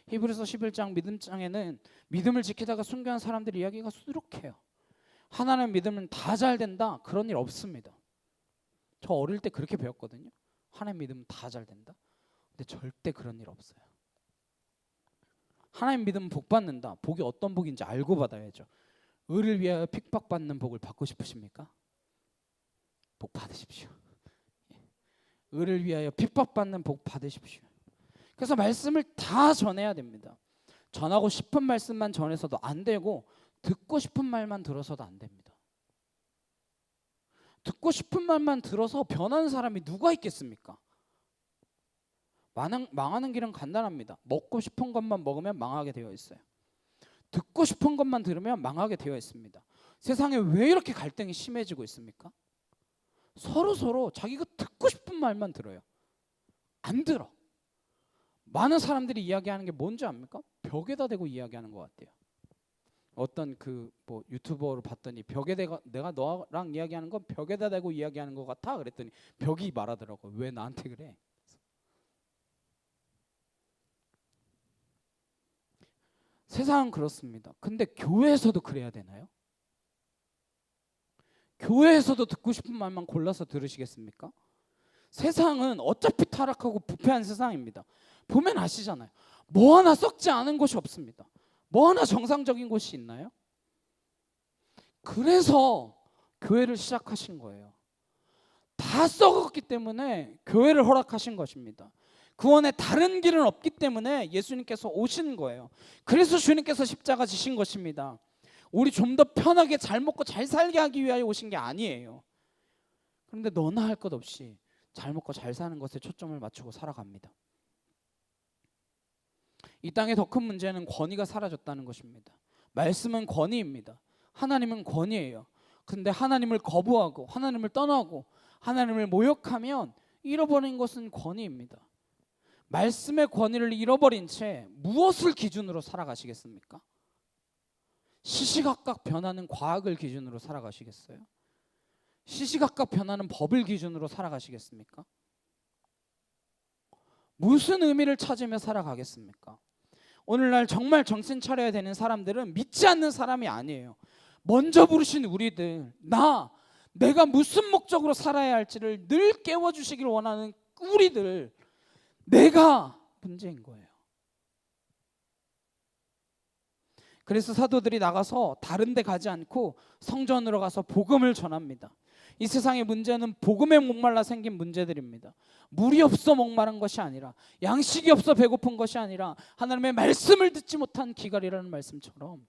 히브리서 11장 믿음장에는 믿음을 지키다가 순교한 사람들 이야기가 수두룩해요. 하나님 믿으면 다 잘 된다, 그런 일 없습니다. 저 어릴 때 그렇게 배웠거든요. 하나님 믿으면 다 잘 된다. 근데 절대 그런 일 없어요. 하나님 믿으면 복 받는다. 복이 어떤 복인지 알고 받아야죠. 의를 위하여 핍박받는 복을 받고 싶으십니까? 복 받으십시오. 의를 위하여 핍박받는 복 받으십시오. 그래서 말씀을 다 전해야 됩니다. 전하고 싶은 말씀만 전해서도 안 되고 듣고 싶은 말만 들어서도 안 됩니다. 듣고 싶은 말만 들어서 변하는 사람이 누가 있겠습니까? 망하는 길은 간단합니다. 먹고 싶은 것만 먹으면 망하게 되어 있어요. 듣고 싶은 것만 들으면 망하게 되어 있습니다. 세상에 왜 이렇게 갈등이 심해지고 있습니까? 서로 자기가 듣고 싶은 말만 들어요. 안 들어. 많은 사람들이 이야기하는 게 뭔지 압니까? 벽에다 대고 이야기하는 것 같아요. 어떤 그 뭐 유튜버로 봤더니 내가 너랑 이야기하는 건 벽에다 대고 이야기하는 것 같아 그랬더니 벽이 말하더라고. 왜 나한테 그래? 세상은 그렇습니다. 근데 교회에서도 그래야 되나요? 교회에서도 듣고 싶은 말만 골라서 들으시겠습니까? 세상은 어차피 타락하고 부패한 세상입니다. 보면 아시잖아요. 뭐 하나 썩지 않은 곳이 없습니다. 뭐 하나 정상적인 곳이 있나요? 그래서 교회를 시작하신 거예요. 다 썩었기 때문에 교회를 허락하신 것입니다. 구원에 다른 길은 없기 때문에 예수님께서 오신 거예요. 그래서 주님께서 십자가 지신 것입니다. 우리 좀 더 편하게 잘 먹고 잘 살게 하기 위하여 오신 게 아니에요. 그런데 너나 할 것 없이 잘 먹고 잘 사는 것에 초점을 맞추고 살아갑니다. 이 땅의 더 큰 문제는 권위가 사라졌다는 것입니다. 말씀은 권위입니다. 하나님은 권위예요. 근데 하나님을 거부하고 하나님을 떠나고 하나님을 모욕하면 잃어버린 것은 권위입니다. 말씀의 권위를 잃어버린 채 무엇을 기준으로 살아가시겠습니까? 시시각각 변하는 과학을 기준으로 살아가시겠어요? 시시각각 변하는 법을 기준으로 살아가시겠습니까? 무슨 의미를 찾으며 살아가겠습니까? 오늘날 정말 정신 차려야 되는 사람들은 믿지 않는 사람이 아니에요. 먼저 부르신 우리들, 내가 무슨 목적으로 살아야 할지를 늘 깨워주시길 원하는 우리들, 내가 문제인 거예요. 그래서 사도들이 나가서 다른 데 가지 않고 성전으로 가서 복음을 전합니다. 이 세상의 문제는 복음에 목말라 생긴 문제들입니다. 물이 없어 목마른 것이 아니라, 양식이 없어 배고픈 것이 아니라 하나님의 말씀을 듣지 못한 기갈이라는 말씀처럼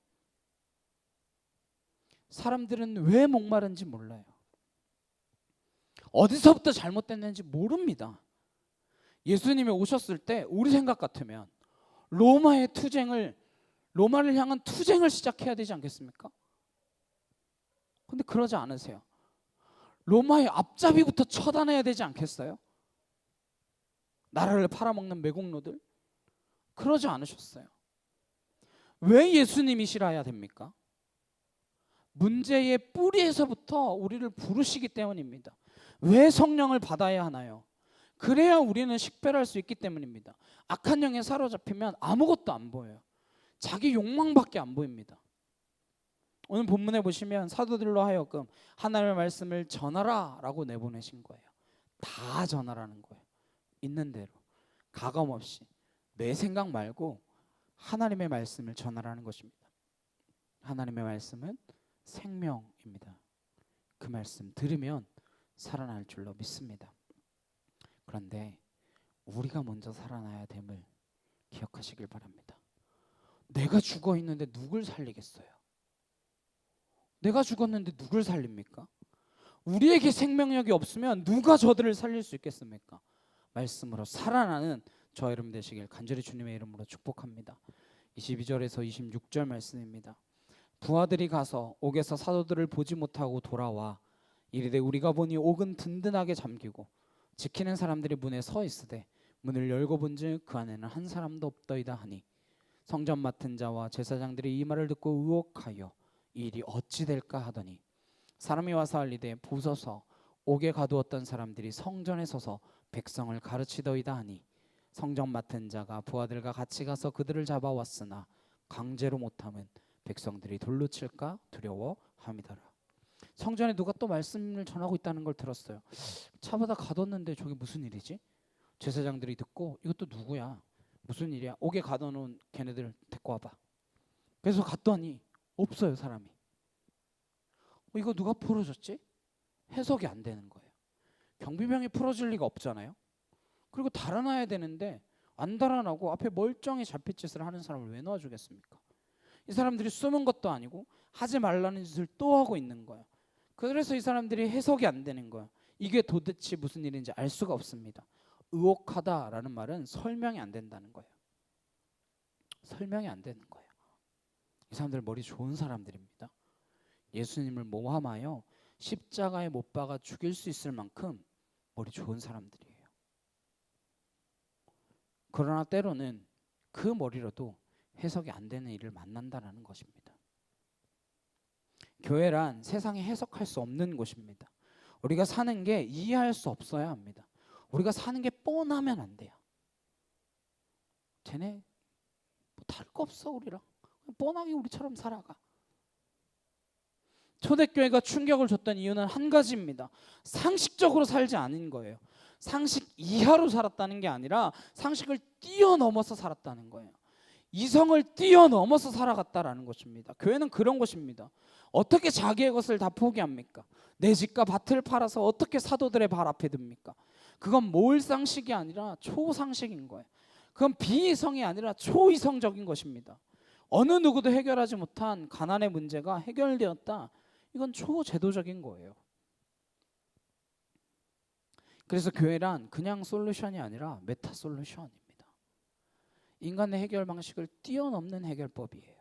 사람들은 왜 목마른지 몰라요. 어디서부터 잘못됐는지 모릅니다. 예수님이 오셨을 때 우리 생각 같으면 로마를 향한 투쟁을 시작해야 되지 않겠습니까? 근데 그러지 않으세요. 로마의 앞잡이부터 처단해야 되지 않겠어요? 나라를 팔아먹는 매국노들? 그러지 않으셨어요. 왜 예수님이시라야 됩니까? 문제의 뿌리에서부터 우리를 부르시기 때문입니다. 왜 성령을 받아야 하나요? 그래야 우리는 식별할 수 있기 때문입니다. 악한 영에 사로잡히면 아무것도 안 보여요. 자기 욕망밖에 안 보입니다. 오늘 본문에 보시면 사도들로 하여금 하나님의 말씀을 전하라 라고 내보내신 거예요. 다 전하라는 거예요. 있는 대로 가감 없이 내 생각 말고 하나님의 말씀을 전하라는 것입니다. 하나님의 말씀은 생명입니다. 그 말씀 들으면 살아날 줄로 믿습니다. 그런데 우리가 먼저 살아나야 됨을 기억하시길 바랍니다. 내가 죽어 있는데 누굴 살리겠어요? 내가 죽었는데 누굴 살립니까? 우리에게 생명력이 없으면 누가 저들을 살릴 수 있겠습니까? 말씀으로 살아나는 저 여러분 되시길 간절히 주님의 이름으로 축복합니다. 22절에서 26절 말씀입니다. 부하들이 가서 옥에서 사도들을 보지 못하고 돌아와 이르되 우리가 보니 옥은 든든하게 잠기고 지키는 사람들이 문에 서 있으되 문을 열고 본즉 그 안에는 한 사람도 없더이다 하니 성전 맡은 자와 제사장들이 이 말을 듣고 의혹하여 이 일이 어찌 될까 하더니 사람이 와서 알리되 보소서 옥에 가두었던 사람들이 성전에 서서 백성을 가르치더이다 하니 성전 맡은 자가 부하들과 같이 가서 그들을 잡아왔으나 강제로 못함은 백성들이 돌로 칠까 두려워함이더라. 성전에 누가 또 말씀을 전하고 있다는 걸 들었어요. 차보다 가뒀는데 저게 무슨 일이지? 제사장들이 듣고 이것도 누구야? 무슨 일이야? 옥에 가둬놓은 걔네들 데리고 와봐. 그래서 갔더니 없어요 사람이. 이거 누가 풀어줬지? 해석이 안 되는 거예요. 경비병이 풀어줄 리가 없잖아요. 그리고 달아나야 되는데 안 달아나고 앞에 멀쩡히 잡힐짓을 하는 사람을 왜 놔주겠습니까? 이 사람들이 숨은 것도 아니고 하지 말라는 짓을 또 하고 있는 거예요. 그래서 이 사람들이 해석이 안 되는 거예요. 이게 도대체 무슨 일인지 알 수가 없습니다. 의혹하다라는 말은 설명이 안 된다는 거예요. 설명이 안 되는 거예요. 이 사람들 머리 좋은 사람들입니다. 예수님을 모함하여 십자가에 못 박아 죽일 수 있을 만큼 머리 좋은 사람들이에요. 그러나 때로는 그 머리로도 해석이 안 되는 일을 만난다라는 것입니다. 교회란 세상에 해석할 수 없는 곳입니다. 우리가 사는 게 이해할 수 없어야 합니다. 우리가 사는 게 뻔하면 안 돼요. 쟤네 뭐 다를 거 없어 우리랑. 뻔하게 우리처럼 살아가. 초대교회가 충격을 줬던 이유는 한 가지입니다. 상식적으로 살지 않은 거예요. 상식 이하로 살았다는 게 아니라 상식을 뛰어넘어서 살았다는 거예요. 이성을 뛰어넘어서 살아갔다라는 것입니다. 교회는 그런 것입니다. 어떻게 자기의 것을 다 포기합니까? 내 집과 밭을 팔아서 어떻게 사도들의 발 앞에 듭니까? 그건 몰상식이 아니라 초상식인 거예요. 그건 비이성이 아니라 초이성적인 것입니다. 어느 누구도 해결하지 못한 가난의 문제가 해결되었다. 이건 초제도적인 거예요. 그래서 교회란 그냥 솔루션이 아니라 메타 솔루션입니다. 인간의 해결 방식을 뛰어넘는 해결법이에요.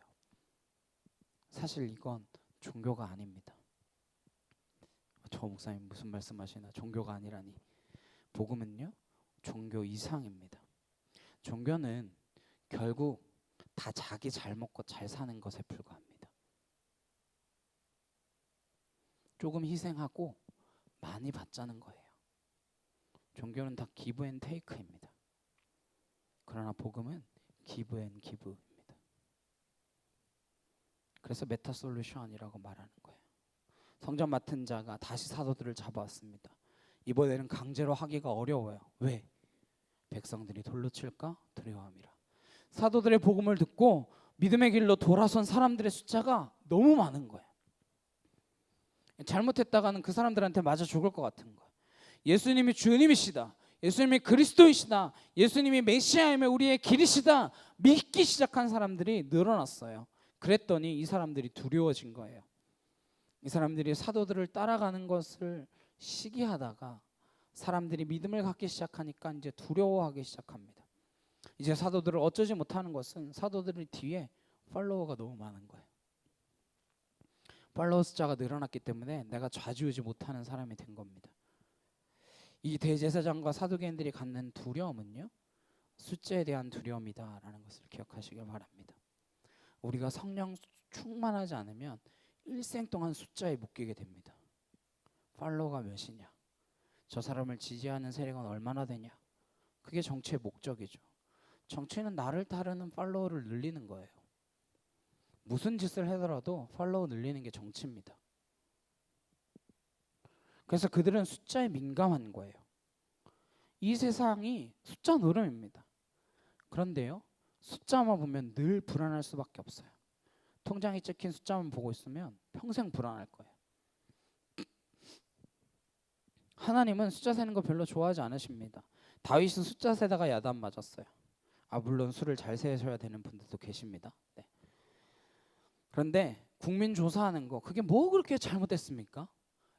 사실 이건 종교가 아닙니다. 저 목사님 무슨 말씀하시나? 종교가 아니라니. 복음은요, 종교 이상입니다. 종교는 결국 다 자기 잘 먹고 잘 사는 것에 불과합니다. 조금 희생하고 많이 받자는 거예요. 종교는 다 기브 앤 테이크입니다. 그러나 복음은 기브 앤 기브입니다. 그래서 메타 솔루션이라고 말하는 거예요. 성전 맡은 자가 다시 사도들을 잡아왔습니다. 이번에는 강제로 하기가 어려워요. 왜? 백성들이 돌로 칠까 두려워함이라. 사도들의 복음을 듣고 믿음의 길로 돌아선 사람들의 숫자가 너무 많은 거예요. 잘못했다가는 그 사람들한테 맞아 죽을 것 같은 거예요. 예수님이 주님이시다, 예수님이 그리스도이시다, 예수님이 메시아임에 우리의 길이시다 믿기 시작한 사람들이 늘어났어요. 그랬더니 이 사람들이 두려워진 거예요. 이 사람들이 사도들을 따라가는 것을 시기하다가 사람들이 믿음을 갖기 시작하니까 이제 두려워하기 시작합니다. 이제 사도들을 어쩌지 못하는 것은 사도들의 뒤에 팔로워가 너무 많은 거예요. 팔로워 숫자가 늘어났기 때문에 내가 좌지우지 못하는 사람이 된 겁니다. 이 대제사장과 사두개인들이 갖는 두려움은요, 숫자에 대한 두려움이다라는 것을 기억하시길 바랍니다. 우리가 성령 충만하지 않으면 일생 동안 숫자에 묶이게 됩니다. 팔로워가 몇이냐, 저 사람을 지지하는 세력은 얼마나 되냐, 그게 정치의 목적이죠. 정치는 나를 따르는 팔로워를 늘리는 거예요. 무슨 짓을 하더라도 팔로워 늘리는 게 정치입니다. 그래서 그들은 숫자에 민감한 거예요. 이 세상이 숫자 노름입니다. 그런데요, 숫자만 보면 늘 불안할 수밖에 없어요. 통장에 찍힌 숫자만 보고 있으면 평생 불안할 거예요. 하나님은 숫자 세는 거 별로 좋아하지 않으십니다. 다윗은 숫자 세다가 야단 맞았어요. 물론 수를 잘 세셔야 되는 분들도 계십니다. 네. 그런데 국민 조사하는 거, 그게 뭐 그렇게 잘못됐습니까?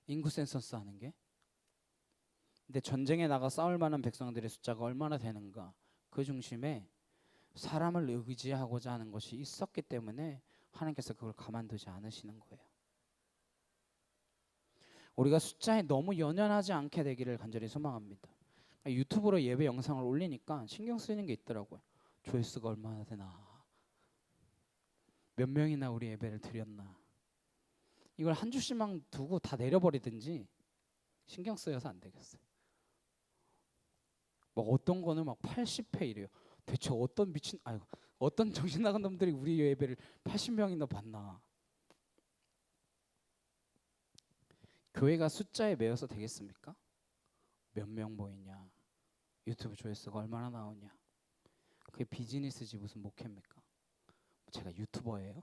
인구 센서스 하는 게. 근데 전쟁에 나가 싸울 만한 백성들의 숫자가 얼마나 되는가, 그 중심에 사람을 의지하고자 하는 것이 있었기 때문에 하나님께서 그걸 가만두지 않으시는 거예요. 우리가 숫자에 너무 연연하지 않게 되기를 간절히 소망합니다. 유튜브로 예배 영상을 올리니까 신경 쓰이는 게 있더라고요. 조회수가 얼마나 되나, 몇 명이나 우리 예배를 드렸나. 이걸 한 주씩만 두고 다 내려버리든지 신경 쓰여서 안 되겠어요. 뭐 어떤 거는 막 80회 이래요. 대체 어떤 어떤 정신 나간 놈들이 우리 예배를 80명이나 봤나. 교회가 숫자에 매여서 되겠습니까? 몇 명 모이냐, 유튜브 조회수가 얼마나 나오냐, 그게 비즈니스지 무슨 목회입니까? 제가 유튜버예요?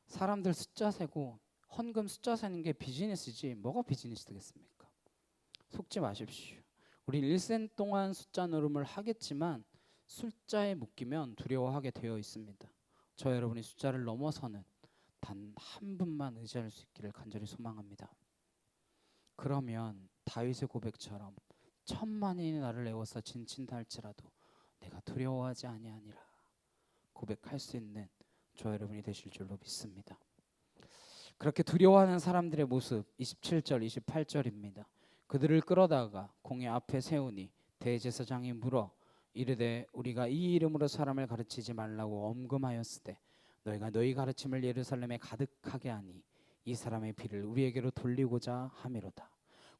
사람들 숫자 세고 헌금 숫자 세는 게 비즈니스지 뭐가 비즈니스 되겠습니까? 속지 마십시오. 우리 일생 동안 숫자 노름을 하겠지만 숫자에 묶이면 두려워하게 되어 있습니다. 저 여러분이 숫자를 넘어서는 단 한 분만 의지할 수 있기를 간절히 소망합니다. 그러면 다윗의 고백처럼 천만인이 나를 애워서 진친다 할지라도 내가 두려워하지 아니하니라 고백할 수 있는 저 여러분이 되실 줄로 믿습니다. 그렇게 두려워하는 사람들의 모습 27절 28절입니다. 그들을 끌어다가 공회 앞에 세우니 대제사장이 물어 이르되 우리가 이 이름으로 사람을 가르치지 말라고 엄금하였으되 너희가 너희 가르침을 예루살렘에 가득하게 하니 이 사람의 피를 우리에게로 돌리고자 함이로다.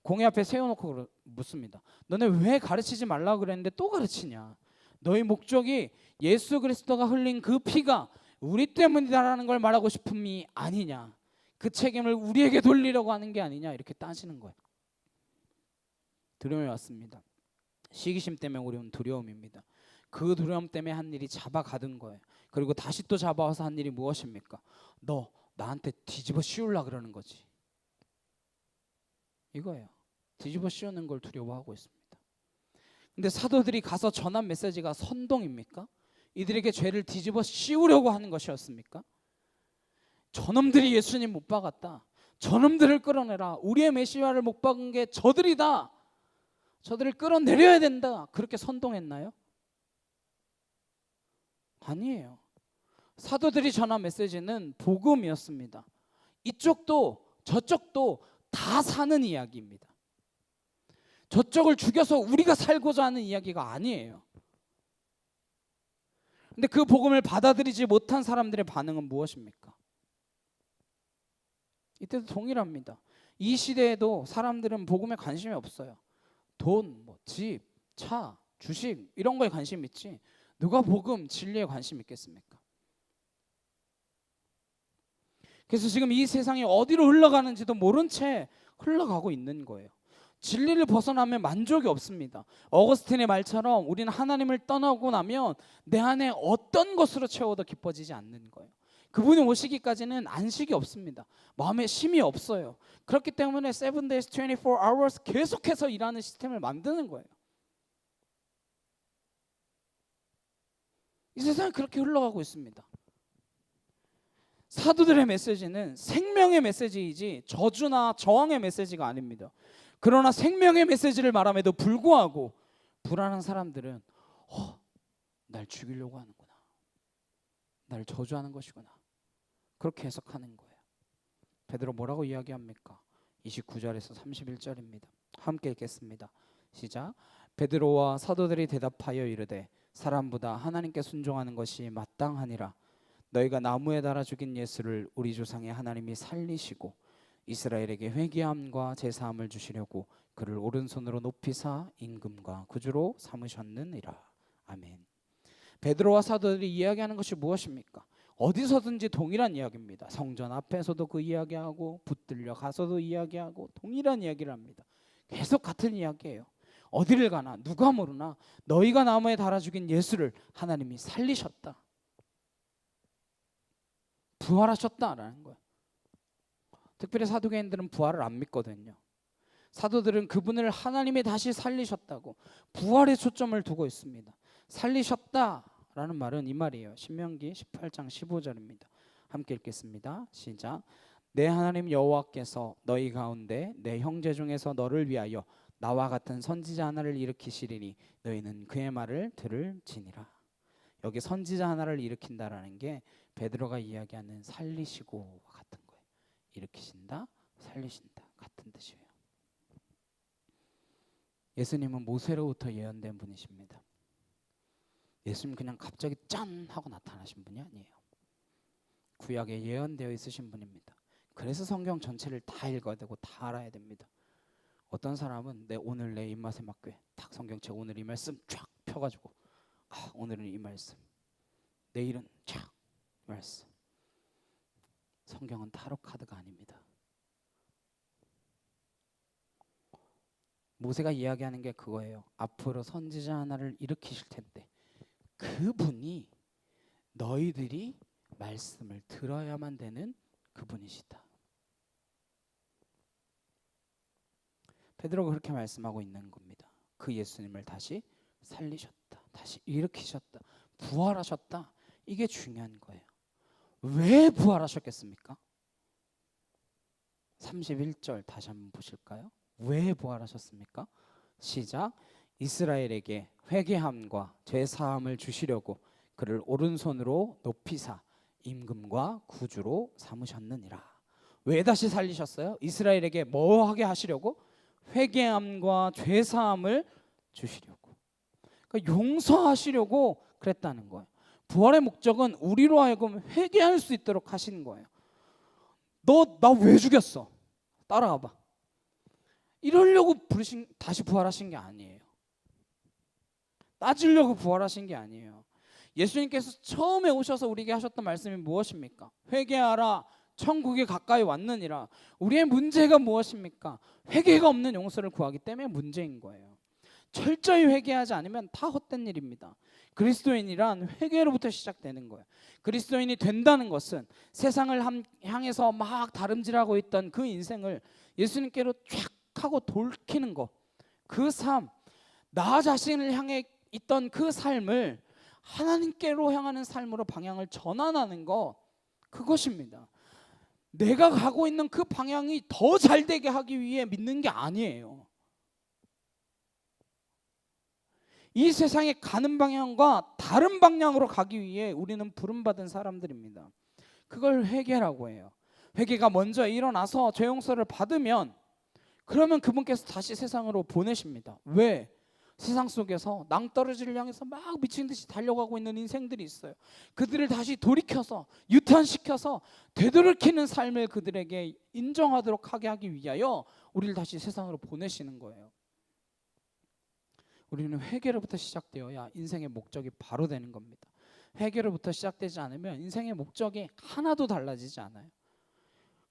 공회 앞에 세워놓고 묻습니다. 너네 왜 가르치지 말라고 그랬는데 또 가르치냐? 너희 목적이 예수 그리스도가 흘린 그 피가 우리 때문이다라는 걸 말하고 싶음이 아니냐? 그 책임을 우리에게 돌리려고 하는 게 아니냐? 이렇게 따지는 거예요. 두려움이 왔습니다. 시기심 때문에 오려온 두려움입니다. 그 두려움 때문에 한 일이 잡아가던 거예요. 그리고 다시 또 잡아와서 한 일이 무엇입니까? 너 나한테 뒤집어 씌우려고 그러는 거지. 이거예요. 뒤집어 씌우는 걸 두려워하고 있습니다. 근데 사도들이 가서 전한 메시지가 선동입니까? 이들에게 죄를 뒤집어 씌우려고 하는 것이었습니까? 저놈들이 예수님 못 박았다. 저놈들을 끌어내라. 우리의 메시아를 못 박은 게 저들이다. 저들을 끌어내려야 된다. 그렇게 선동했나요? 아니에요. 사도들이 전한 메시지는 복음이었습니다. 이쪽도 저쪽도 다 사는 이야기입니다. 저쪽을 죽여서 우리가 살고자 하는 이야기가 아니에요. 근데 그 복음을 받아들이지 못한 사람들의 반응은 무엇입니까? 이때도 동일합니다. 이 시대에도 사람들은 복음에 관심이 없어요. 돈, 집, 차, 주식 이런 거에 관심 있지 누가 복음, 진리에 관심 있겠습니까? 그래서 지금 이 세상이 어디로 흘러가는지도 모른 채 흘러가고 있는 거예요. 진리를 벗어나면 만족이 없습니다. 어거스틴의 말처럼 우리는 하나님을 떠나고 나면 내 안에 어떤 것으로 채워도 기뻐지지 않는 거예요. 그분이 오시기까지는 안식이 없습니다. 마음에 쉼이 없어요. 그렇기 때문에 7 days, 24 hours 계속해서 일하는 시스템을 만드는 거예요. 이 세상이 그렇게 흘러가고 있습니다. 사도들의 메시지는 생명의 메시지이지 저주나 저항의 메시지가 아닙니다. 그러나 생명의 메시지를 말함에도 불구하고 불안한 사람들은 날 죽이려고 하는구나. 날 저주하는 것이구나. 그렇게 해석하는 거예요. 베드로 뭐라고 이야기합니까? 29절에서 31절입니다. 함께 읽겠습니다. 시작. 베드로와 사도들이 대답하여 이르되 사람보다 하나님께 순종하는 것이 마땅하니라. 너희가 나무에 달아 죽인 예수를 우리 조상의 하나님이 살리시고 이스라엘에게 회개함과 제사함을 주시려고 그를 오른손으로 높이사 임금과 구주로 삼으셨느니라. 아멘. 베드로와 사도들이 이야기하는 것이 무엇입니까? 어디서든지 동일한 이야기입니다. 성전 앞에서도 그 이야기하고 붙들려 가서도 이야기하고 동일한 이야기를 합니다. 계속 같은 이야기예요. 어디를 가나 누가 모르나 너희가 나무에 달아 죽인 예수를 하나님이 살리셨다. 부활하셨다라는 거예요. 특별히 사도계인들은 부활을 안 믿거든요. 사도들은 그분을 하나님이 다시 살리셨다고 부활에 초점을 두고 있습니다. 살리셨다라는 말은 이 말이에요. 신명기 18장 15절입니다. 함께 읽겠습니다. 시작. 내 하나님 여호와께서 너희 가운데 내 형제 중에서 너를 위하여 나와 같은 선지자 하나를 일으키시리니 너희는 그의 말을 들을지니라. 여기 선지자 하나를 일으킨다라는 게 베드로가 이야기하는 살리시고와 같은 거예요. 일으키신다, 살리신다 같은 뜻이에요. 예수님은 모세로부터 예언된 분이십니다. 예수님 그냥 갑자기 짠 하고 나타나신 분이 아니에요. 구약에 예언되어 있으신 분입니다. 그래서 성경 전체를 다 읽어야 되고 다 알아야 됩니다. 어떤 사람은 오늘 내 입맛에 맞게 딱 성경책 오늘 이 말씀 쫙 펴가지고 오늘은 이 말씀, 내일은 쫙 말씀. 성경은 타로 카드가 아닙니다. 모세가 이야기하는 게 그거예요. 앞으로 선지자 하나를 일으키실 텐데 그분이 너희들이 말씀을 들어야만 되는 그분이시다. 베드로가 그렇게 말씀하고 있는 겁니다. 그 예수님을 다시 살리셨다. 다시 일으키셨다. 부활하셨다. 이게 중요한 거예요. 왜 부활하셨겠습니까? 31절 다시 한번 보실까요? 왜 부활하셨습니까? 시작. 이스라엘에게 회개함과 죄사함을 주시려고 그를 오른손으로 높이사 임금과 구주로 삼으셨느니라. 왜 다시 살리셨어요? 이스라엘에게 뭐 하게 하시려고? 회개함과 죄사함을 주시려고. 그러니까 용서하시려고 그랬다는 거예요. 부활의 목적은 우리로 하여금 회개할 수 있도록 하신 거예요. 너 나 왜 죽였어? 따라와봐. 이러려고 다시 부활하신 게 아니에요. 따지려고 부활하신 게 아니에요. 예수님께서 처음에 오셔서 우리에게 하셨던 말씀이 무엇입니까? 회개하라, 천국이 가까이 왔느니라. 우리의 문제가 무엇입니까? 회개가 없는 용서를 구하기 때문에 문제인 거예요. 철저히 회개하지 않으면 다 헛된 일입니다. 그리스도인이란 회개로부터 시작되는 거예요. 그리스도인이 된다는 것은 세상을 향해서 막 다름질하고 있던 그 인생을 예수님께로 쫙 하고 돌이키는 것, 그 삶, 나 자신을 향해 있던 그 삶을 하나님께로 향하는 삶으로 방향을 전환하는 것, 그것입니다. 내가 가고 있는 그 방향이 더 잘되게 하기 위해 믿는 게 아니에요. 이 세상에 가는 방향과 다른 방향으로 가기 위해 우리는 부름받은 사람들입니다. 그걸 회개라고 해요. 회개가 먼저 일어나서 죄 용서를 받으면, 그러면 그분께서 다시 세상으로 보내십니다. 왜? 세상 속에서 낭떠러지를 향해서 막 미친 듯이 달려가고 있는 인생들이 있어요. 그들을 다시 돌이켜서 유탄시켜서 되돌이키는 삶을 그들에게 인정하도록 하게 하기 위하여 우리를 다시 세상으로 보내시는 거예요. 우리는 회개로부터 시작되어야 인생의 목적이 바로 되는 겁니다. 회개로부터 시작되지 않으면 인생의 목적이 하나도 달라지지 않아요.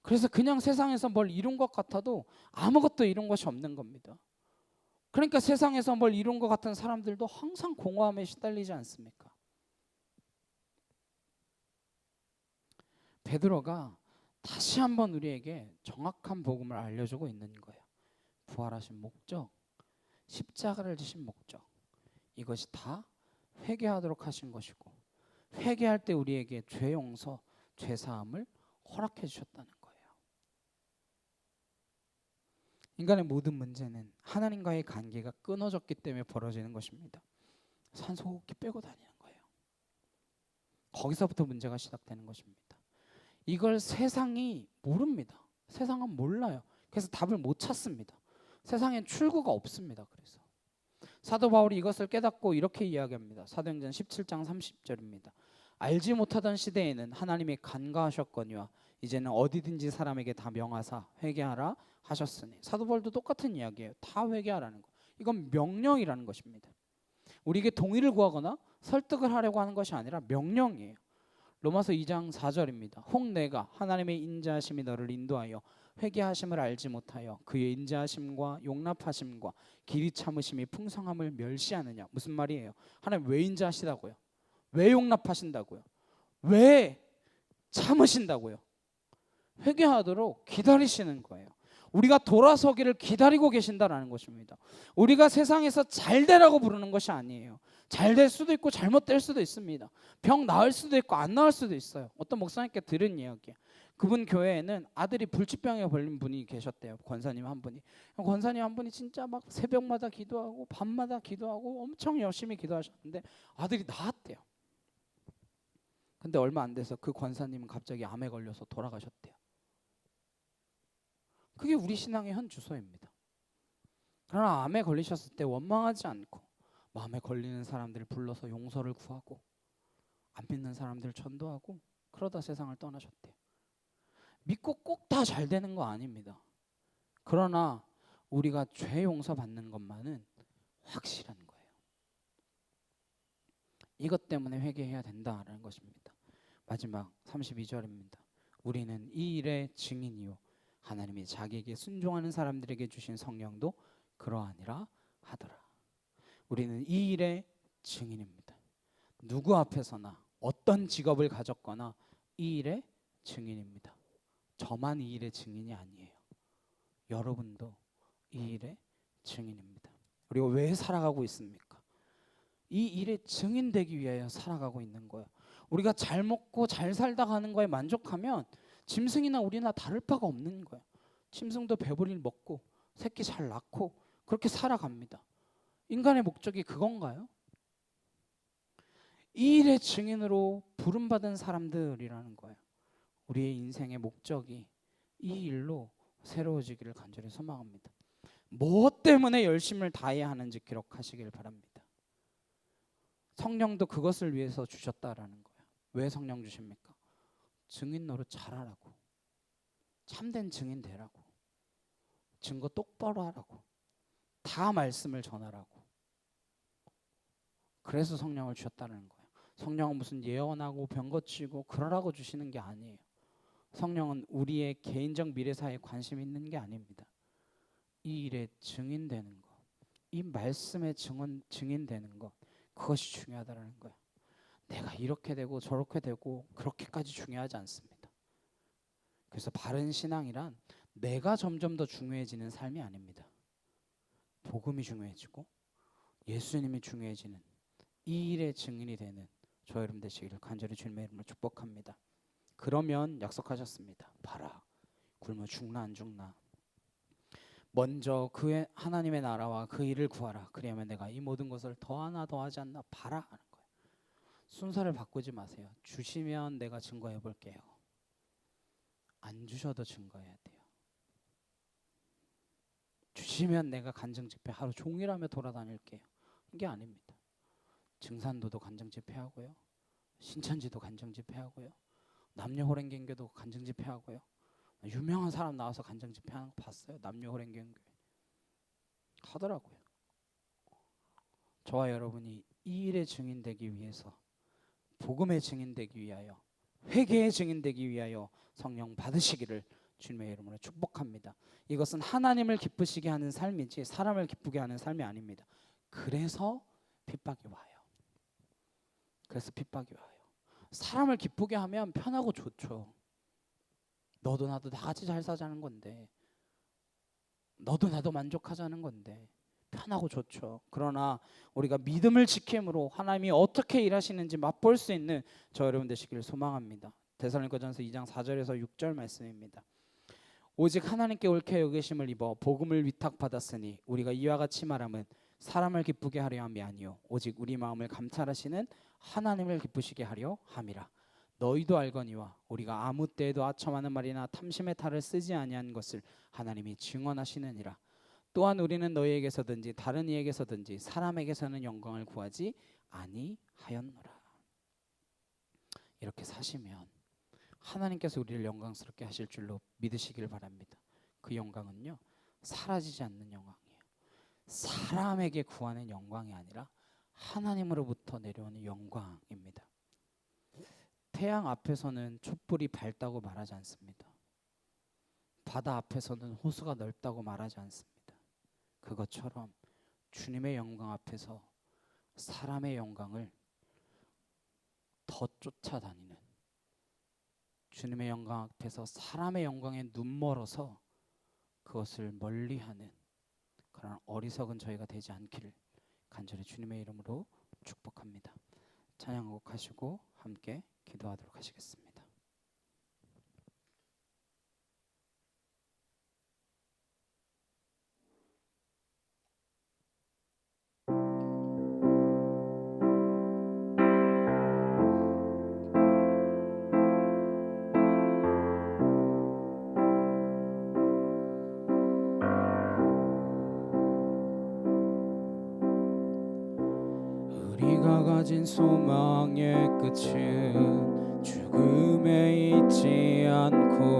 그래서 그냥 세상에서 뭘 이룬 것 같아도 아무것도 이룬 것이 없는 겁니다. 그러니까 세상에서 뭘 이룬 것 같은 사람들도 항상 공허함에 시달리지 않습니까? 베드로가 다시 한번 우리에게 정확한 복음을 알려주고 있는 거예요. 부활하신 목적, 십자가를 지신 목적, 이것이 다 회개하도록 하신 것이고, 회개할 때 우리에게 죄 용서, 죄 사함을 허락해 주셨다는 거예요. 인간의 모든 문제는 하나님과의 관계가 끊어졌기 때문에 벌어지는 것입니다. 산소호흡기 빼고 다니는 거예요. 거기서부터 문제가 시작되는 것입니다. 이걸 세상이 모릅니다. 세상은 몰라요. 그래서 답을 못 찾습니다. 세상엔 출구가 없습니다. 그래서 사도 바울이 이것을 깨닫고 이렇게 이야기합니다. 사도행전 17장 30절입니다. 알지 못하던 시대에는 하나님이 간과하셨거니와 이제는 어디든지 사람에게 다 명하사 회개하라 하셨으니. 사도 바울도 똑같은 이야기예요. 다 회개하라는 거. 이건 명령이라는 것입니다. 우리에게 동의를 구하거나 설득을 하려고 하는 것이 아니라 명령이에요. 로마서 2장 4절입니다. 혹 내가 하나님의 인자하심이 너를 인도하여 회개하심을 알지 못하여 그의 인자하심과 용납하심과 길이 참으심이 풍성함을 멸시하느냐. 무슨 말이에요? 하나님 왜 인자하시다고요? 왜 용납하신다고요? 왜 참으신다고요? 회개하도록 기다리시는 거예요. 우리가 돌아서기를 기다리고 계신다라는 것입니다. 우리가 세상에서 잘되라고 부르는 것이 아니에요. 잘될 수도 있고 잘못될 수도 있습니다. 병 나을 수도 있고 안 나을 수도 있어요. 어떤 목사님께 들은 이야기예요. 그분 교회에는 아들이 불치병에 걸린 분이 계셨대요. 권사님 한 분이. 권사님 한 분이 진짜 막 새벽마다 기도하고 밤마다 기도하고 엄청 열심히 기도하셨는데 아들이 나았대요. 근데 얼마 안 돼서 그 권사님은 갑자기 암에 걸려서 돌아가셨대요. 그게 우리 신앙의 현 주소입니다. 그러나 암에 걸리셨을 때 원망하지 않고 마음에 걸리는 사람들을 불러서 용서를 구하고 안 믿는 사람들을 전도하고 그러다 세상을 떠나셨대요. 믿고 꼭 다 잘 되는 거 아닙니다. 그러나 우리가 죄 용서 받는 것만은 확실한 거예요. 이것 때문에 회개해야 된다라는 것입니다. 마지막 32절입니다. 우리는 이 일의 증인이요 하나님이 자기에게 순종하는 사람들에게 주신 성령도 그러하니라 하더라. 우리는 이 일의 증인입니다. 누구 앞에서나 어떤 직업을 가졌거나 이 일의 증인입니다. 저만 이 일의 증인이 아니에요. 여러분도 이 일의 증인입니다. 우리가 왜 살아가고 있습니까? 이 일의 증인 되기 위하여 살아가고 있는 거예요. 우리가 잘 먹고 잘 살다 가는 거에 만족하면 짐승이나 우리나 다를 바가 없는 거예요. 짐승도 배부리 먹고 새끼 잘 낳고 그렇게 살아갑니다. 인간의 목적이 그건가요? 이 일의 증인으로 부름받은 사람들이라는 거예요. 우리의 인생의 목적이 이 일로 새로워지기를 간절히 소망합니다. 무엇 때문에 열심을 다해야 하는지 기록하시길 바랍니다. 성령도 그것을 위해서 주셨다라는 거예요. 왜 성령 주십니까? 증인 노릇 잘하라고, 참된 증인 되라고, 증거 똑바로 하라고, 다 말씀을 전하라고. 그래서 성령을 주셨다는 거예요. 성령은 무슨 예언하고 병 고치고 그러라고 주시는 게 아니에요. 성령은 우리의 개인적 미래사에 관심 있는 게 아닙니다. 이 일에 증인되는 것, 이 말씀에 증인되는 것, 그것이 중요하다는 거예요. 내가 이렇게 되고 저렇게 되고 그렇게까지 중요하지 않습니다. 그래서 바른 신앙이란 내가 점점 더 중요해지는 삶이 아닙니다. 복음이 중요해지고 예수님이 중요해지는 이 일의 증인이 되는 저 여러분 되시기를 간절히 주님의 이름으로 축복합니다. 그러면 약속하셨습니다. 봐라, 굶어 죽나 안 죽나, 먼저 그의 하나님의 나라와 그 일을 구하라. 그리하면 내가 이 모든 것을 더하나 더하지 않나 봐라 하는 거예요. 순서를 바꾸지 마세요. 주시면 내가 증거해 볼게요. 안 주셔도 증거해야 돼요. 주시면 내가 간증 집회 하루 종일하며 돌아다닐게요. 이게 아닙니다. 증산도도 간증 집회하고요, 신천지도 간증 집회하고요, 남녀호랭경교도 간증 집회하고요. 유명한 사람 나와서 간증 집회하는 거 봤어요. 남녀호랭경교 하더라고요. 저와 여러분이 이 일의 증인되기 위해서, 복음의 증인되기 위하여, 회개의 증인되기 위하여 성령 받으시기를 주님의 이름으로 축복합니다. 이것은 하나님을 기쁘시게 하는 삶이지 사람을 기쁘게 하는 삶이 아닙니다. 그래서 핍박이 와요. 그래서 핍박이 와요. 사람을 기쁘게 하면 편하고 좋죠. 너도 나도 다 같이 잘 사자는 건데, 너도 나도 만족하자는 건데 편하고 좋죠. 그러나 우리가 믿음을 지킴으로 하나님이 어떻게 일하시는지 맛볼 수 있는 저 여러분 되시기를 소망합니다. 데살로니가전서 2장 4절에서 6절 말씀입니다. 오직 하나님께 옳게 여기심을 입어 복음을 위탁받았으니 우리가 이와 같이 말함은 사람을 기쁘게 하려 함이 아니요 오직 우리 마음을 감찰하시는 하나님을 기쁘시게 하려 함이라. 너희도 알거니와 우리가 아무 때에도 아첨하는 말이나 탐심의 탈을 쓰지 아니한 것을 하나님이 증언하시느니라. 또한 우리는 너희에게서든지 다른 이에게서든지 사람에게서는 영광을 구하지 아니하였노라. 이렇게 사시면 하나님께서 우리를 영광스럽게 하실 줄로 믿으시길 바랍니다. 그 영광은요, 사라지지 않는 영광이에요. 사람에게 구하는 영광이 아니라 하나님으로부터 내려오는 영광입니다. 태양 앞에서는 촛불이 밝다고 말하지 않습니다. 바다 앞에서는 호수가 넓다고 말하지 않습니다. 그것처럼 주님의 영광 앞에서 사람의 영광을 더 쫓아다니는, 주님의 영광 앞에서 사람의 영광에 눈멀어서 그것을 멀리하는 그런 어리석은 저희가 되지 않기를 간절히 주님의 이름으로 축복합니다. 찬양곡 하시고 함께 기도하도록 하시겠습니다. 우리가 가진 소망의 끝은 죽음에 있지 않고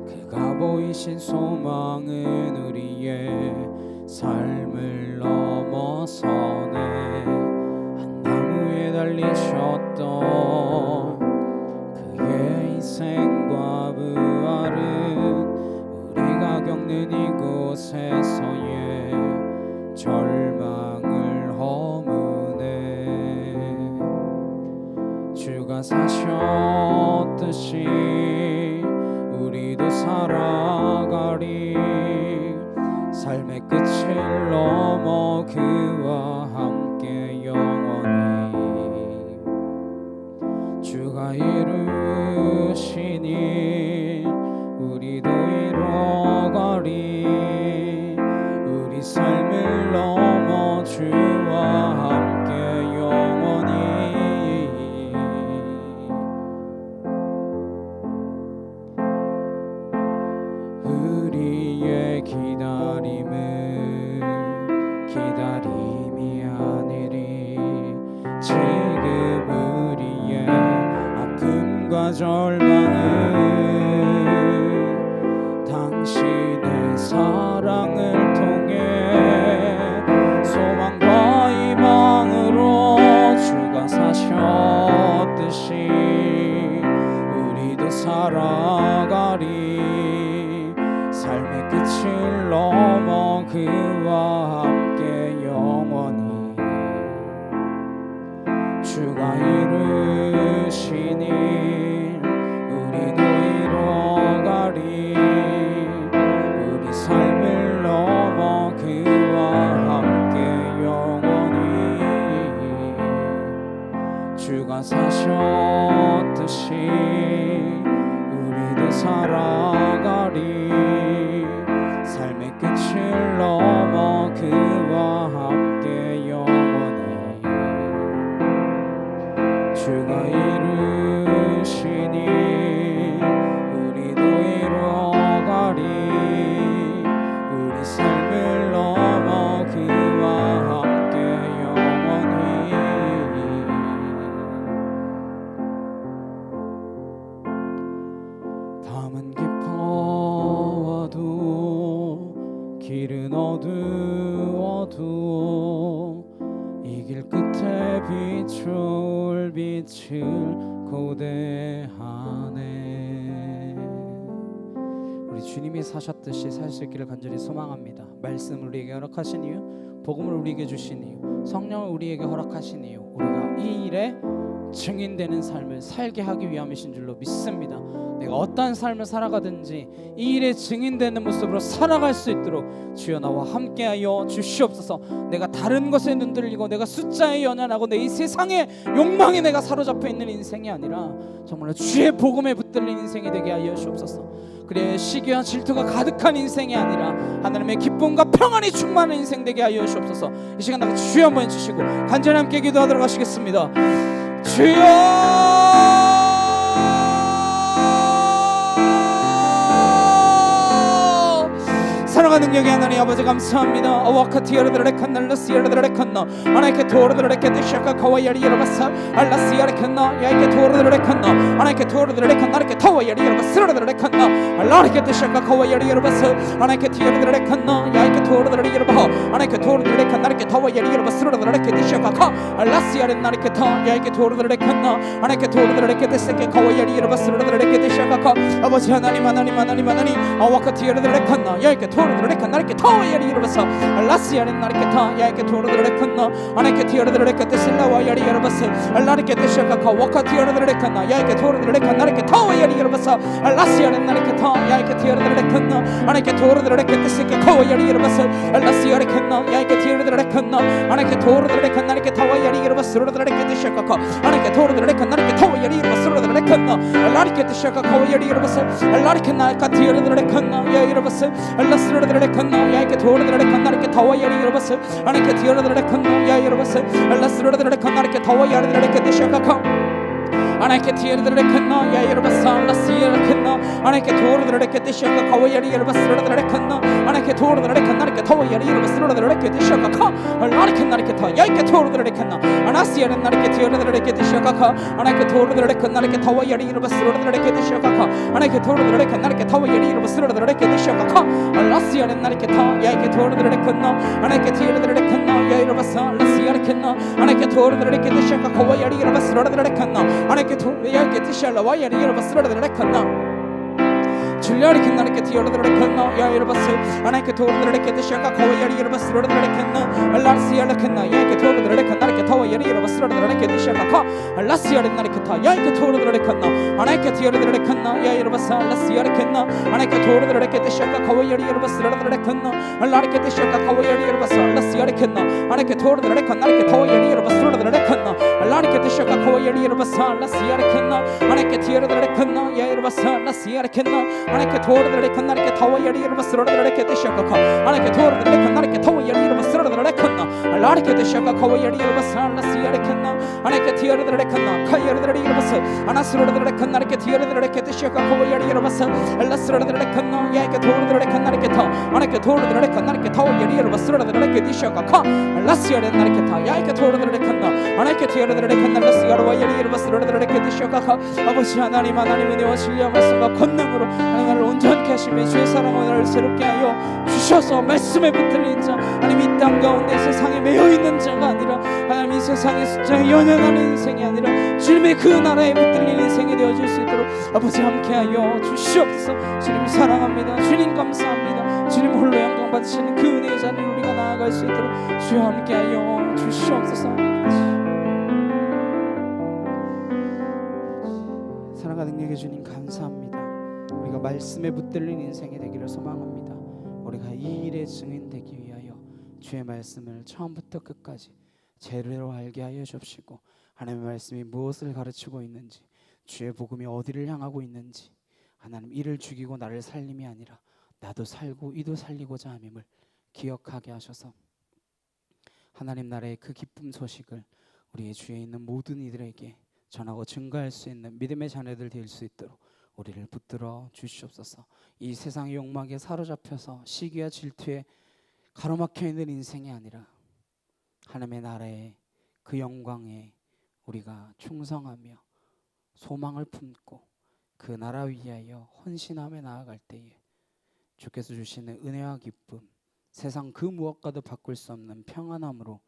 그가 보이신 소망은 우리의 삶을 넘어서네. 한 나무에 달리셨던 그의 희생과 부활은 우리가 겪는 이곳에서의 절망을 허무네. 주가 사셨듯이 우리도 살아가리. 삶의 끝을 넘어 그와 함께 영원히 주가 이루신 일 우리도 이뤄가리. 우리 삶을 넘어 주와 함께 영원히 우리의 기다림은 기다림이 아니리 절망은 당신의 사랑을 통해 소망과 희망으로 주가 사셨듯이 우리도 살아가리. 삶의 끝을 넘어 그와 함께 영원히 주가 이루신 일 우리도 이뤄가리. 우리 삶을 넘어 그와 함께 영원히 주가 사셨듯이 우리도 살아가리. 삶의 끝을 넘어 그와 함께 영원히 주가 이루신 일 우리도 이뤄가리. 우리 삶을 넘어 그와 함께 영원히. 밤은 깊어와도 길은 어두워도 이 길 끝에 비출 빛을 고대하네. 우리 주님이 사셨듯이 살 수 있기를 간절히 소망합니다. 말씀을 우리에게 허락하신 이유, 복음을 우리에게 주신 이유, 성령을 우리에게 허락하신 이유, 우리가 이 일에 증인되는 삶을 살게 하기 위함이신 줄로 믿습니다. 내가 어떠한 삶을 살아가든지 이 일에 증인되는 모습으로 살아갈 수 있도록 주여 나와 함께하여 주시옵소서. 내가 다른 것에 눈들리고 내가 숫자에 연연하고 내 이 세상의 욕망에 내가 사로잡혀 있는 인생이 아니라 정말로 주의 복음에 붙들린 인생이 되게 하여 주옵소서. 그래 시기와 질투가 가득한 인생이 아니라 하나님의 기쁨과 평안이 충만한 인생 되게 하여 주옵소서. 이 시간 다 같이 주여 한번 해주시고 간절히 함께 기도하도록 하시겠습니다. 주여 사랑하는 능력의 하나님 아버지 감사합니다. 아와카티아르드레칸날라시아르드레칸나 하나님께 도르드레케드샤카 카와야리여러바사 알라시아르칸나 야이케 도르드레칸나 하나님께 도르드레칸나르케 타와야리여러바스르드레칸나 알라르케드샤카 카와야리여러바사 하나님께 티아르드레칸나 야이케 도르드레여러바 하나님께 도르드레칸나르케 타와야리여러바스르드레케드샤카 카 알라시아르나르케 타 야이케 도르드레칸나 하나님께 도르드레케드세케 카와야리여러바스르드레케드샤카 카 아버지 하나님 아와카티아르드레칸나 야이케 도르드레칸나르케 타와야리여러바사 알라시아르나르케타 야이케 도르드레칸나 하나님께 티아르드레케테 실라와야리여러바사 알라르케테샤카카 와카티아르드레칸나 야이케 도르드레칸나르케 타와야리여러바사 알라시아르나르케타 야이케 티아르드레칸나 하나님께 도르드레케테세케 카와야리여러바사 알라시아르케나 야이케 티아르드레칸나 하나님께 도르드레칸나르케 타와야리여러바사 르드레케테샤카카 하나님께 도르드레칸나르케 타와야리여러바사 르드레칸나 알라르케테샤카카 와야리여러바사 알라르케나 카티아르드레칸나 야이여러바사 알라스르드레칸나 야이케 도르드레칸나르케 타와야리여러바사 하나님께 티아르드레칸나 야이여러바사 알라스르드레칸나르케 타와야리여러바사 하나님께 티아르드레칸나 야이여러바사 알라시아르칸나 하나님께 도르드레케테샤카 카와야리여러바스르드레칸나 하나님께 도르드레칸나르케 타와야리여러바스르드레케테샤카 알라르칸나르케타 야이케 도르드레칸나 아나시아르나르케 티아르드레케테샤카 하나님께 도르드레칸나르케 타와야리여러바스르드레케테샤카 하나님께 도르드레칸나르케 타와야리여러바스르드레케테샤카 알라시아르나르케타 야이케 도르드레칸나 하나님께 티아르드레칸나 야이여러바사 알라시아르칸나 하나님께 도르드레케테샤카 카와야리여러바스르드레칸나 하나님께 야이케 티샬라와 야리여러바스르드레칸나 줄리아리칸나르케 티아르드레칸나 야이여러바스 하나님께 도르드레케테샤카 카와야리여러바스르드레칸나 알라시아르칸나 야이케 도르드레칸나르케 타와야리여러바스르드레케테샤카 알라시아르나르케타 야이케 도르드레칸나 하나님께 티아르드레칸나 야이여러바사 알라시아르칸나 하나님께 도르드레케테샤카 카와야리여러바스르드레칸나 알라르케테샤카 카와야리여러바사 알라시아르칸나 하나님께 도르드레칸나르케 타와야리여러바스르드레칸나 알라르케테샤카 카와야리여러바사 알라시아르칸나 하나님께 티아르드레칸나 야이여러바사 알라시아르칸나 하나님께 도르드레칸나르케 타와야리여러바스르드레케테샤카 하나님께 도르드레칸나르케 타와야리여러바스르드레칸나 알라르케테샤카 카와야리여러바사 알라시아르칸나 하나님께 디아르드레 칸나 카이아르드레 이르바스 아나스르드레 칸나 이렇게 디아르드레 케드시아카 코야리 이르바스 엘라스르드레 칸나 야이케 도르드레 칸나 이렇게 타 하나님께 도르드레 칸나 이렇게 타오야리 이르바스르드레 케디시아카 카 엘라스야레 나이케 타 야이케 도르드레 칸나 하나님께 디아르드레 칸나 엘라스야르와 야리 이르바스르드레 케디시아카 카 아버지 하나님 하나님의 은혜와 진리와 말씀과 권능으로 하나님을 온전케 하시며 주의 사랑과 나를 새롭게 하여 주셔서 말씀에 붙들린 자 하나님 이 땅 가운데 세상에 매여 있는 자가 아니라 하나님 이 세상의 숫자에 연연하는 인생이 아니라 주님의 그 나라에 붙들린 인생이 되어줄 수 있도록 아버지 함께하여 주시옵소서. 주님 사랑합니다. 주님 감사합니다. 주님 홀로 영광 받으시는 그 은혜의 자리를 우리가 나아갈 수 있도록 주여 함께하여 주시옵소서. 사랑과 능력의 주님 감사합니다. 우리가 말씀에 붙들린 인생이 되기를 소망합니다. 우리가 이 일의 증인 되기 위하여 주의 말씀을 처음부터 끝까지 제대로 알게 하여 주옵시고 하나님의 말씀이 무엇을 가르치고 있는지 주의 복음이 어디를 향하고 있는지 하나님 이를 죽이고 나를 살림이 아니라 나도 살고 이도 살리고자 함임을 기억하게 하셔서 하나님 나라의 그 기쁨 소식을 우리의 주위에 있는 모든 이들에게 전하고 증거할 수 있는 믿음의 자녀들 될 수 있도록 우리를 붙들어 주시옵소서. 이 세상의 욕망에 사로잡혀서 시기와 질투에 가로막혀 있는 인생이 아니라 하나님의 나라의 그 영광에 우리가 충성하며 소망을 품고 그 나라 위하여 헌신하며 나아갈 때에 주께서 주시는 은혜와 기쁨 세상 그 무엇과도 바꿀 수 없는 평안함으로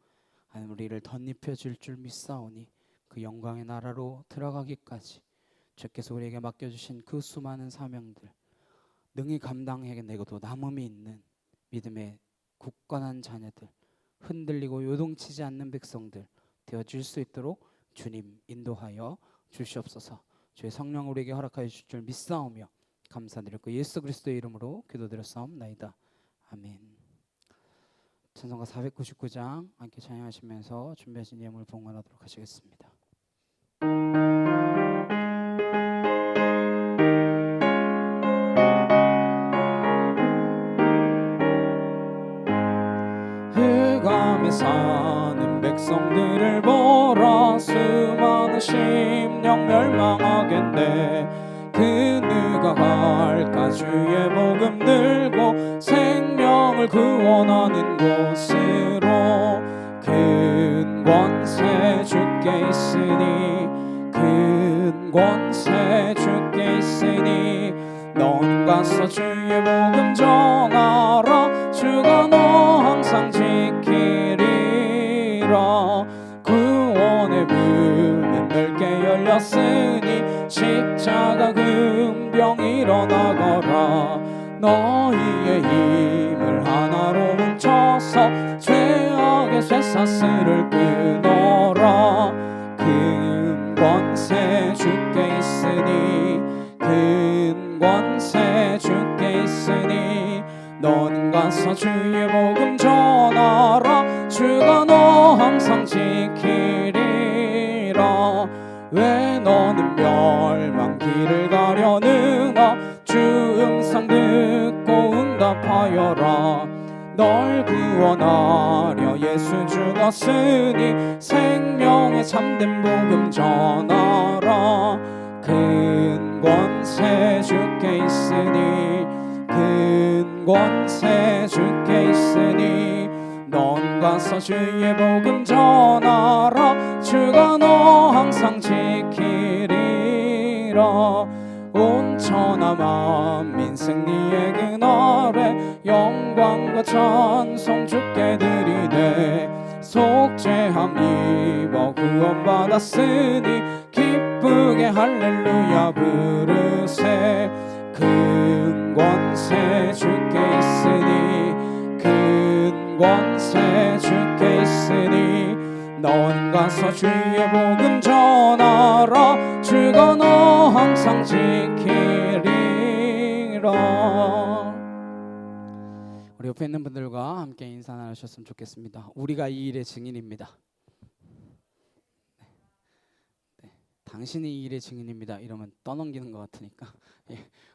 하나님 우리를 덧입혀 줄 줄 믿사오니 그 영광의 나라로 들어가기까지 주께서 우리에게 맡겨주신 그 수많은 사명들 능히 감당해내고도 남음이 있는 믿음의 굳건한 자녀들 흔들리고 요동치지 않는 백성들 되어질 수 있도록 주님 인도하여 주시옵소서. 주의 성령 우리에게 허락하여 주실 줄 믿사오며 감사드렸고 예수 그리스도의 이름으로 기도드렸사옵나이다. 아멘. 찬송가 499장 함께 찬양하시면서 준비하신 예물 봉헌하도록 하시겠습니다. 흑암에 사는 백성들을 보라 수많은 심령 멸망하겠네 그 누가 갈까 주의 복음 들고 생명을 구원하는 곳으로 큰 권세 주께 있으니 큰 권세 주께 있으니 넌 가서 주의 복음 전하라 주가 너 항상 지키리라 구원의 문은 넓게 열렸으니 십자가 금병 일어나거라 너희의 힘을 하나로 뭉쳐서 죄악의 쇠사슬을 끊어라 큰 권세 주께 있으니 큰 권세 주께 있으니 넌 가서 주의 복음 전하라 주가 너 항상 지키리라 왜 너는 멸망 길을 가려느냐 주 음성 듣고 응답하여라 널 구원하려 예수 죽었으니 생명의 참된 복음 전하라 큰 권세 주께 있으니 큰 권세 주께 있으니 넌 가서 주의 복음 전하라 주가 너 항상 지키리라 온 천하 만민 승리의 그날에 영광과 찬송 주께 드리되 속죄함 입어 구원받았으니 기쁘게 할렐루야 부르세 큰 권세 주께 있으니 큰 권세 주께 있으니 넌 가서 주의 복음 전하라 주가 너 항상 지키리라. 우리 옆에 있는 분들과 함께 인사 나누셨으면 좋겠습니다. 우리가 이 일의 증인입니다. 네. 당신이 이 일의 증인입니다. 이러면 떠넘기는 것 같으니까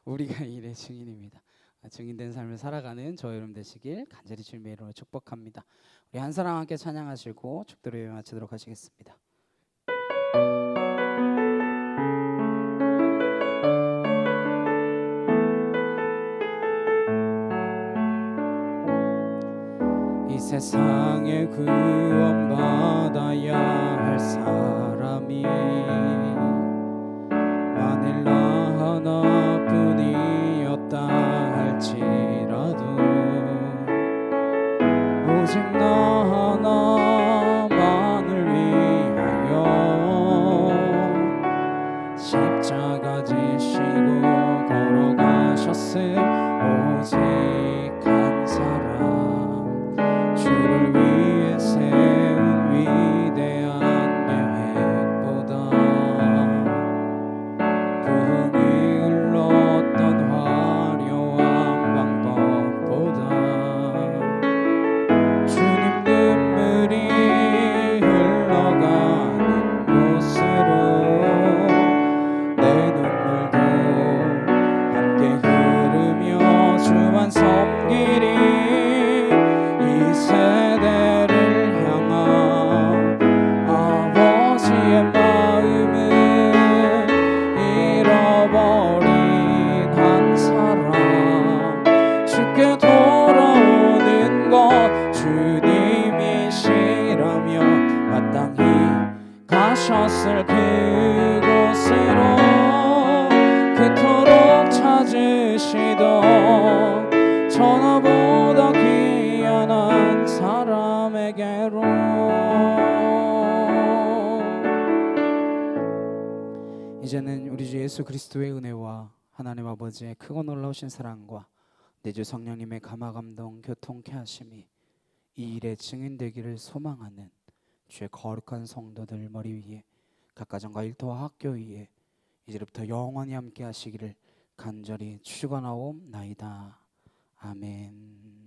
우리가 이 일의 증인입니다. 증인된 삶을 살아가는 저 여러분 되시길 간절히 주님의 이름으로 축복합니다. 우리 한 사람 함께 찬양하시고 축도를 마치도록 하시겠습니다. 세상에 구원받아야 할 사람이 만일 나 하나뿐이었다 할지라도 오직 나 하나만을 위하여 십자가 지시고 걸어가셨을 오직 한 사람 주를 위해 세운 위대한 계획보다 부흥이 흘렀던 화려한 방법보다 주님 눈물이 흘러가는 곳으로 내 눈물도 함께 흐르며 주만 섬기리. 이 세대를 향한 아버지의 마음은 잃어버린 한 사람 쉽게 돌아오는 것 주님이시라면 마땅히 가셨을 그곳으로 그토록 찾으시던 천하보다 귀한 한 사람에게로. 이제는 우리 주 예수 그리스도의 은혜와 하나님 아버지의 크고 놀라우신 사랑과 내 주 성령님의 감화감동 교통케 하심이 이 일의 증인되기를 소망하는 주의 거룩한 성도들 머리 위에 각 가정과 일터와 학교 위에 이제부터 영원히 함께 하시기를 간절히 축원하옵나이다. 아멘.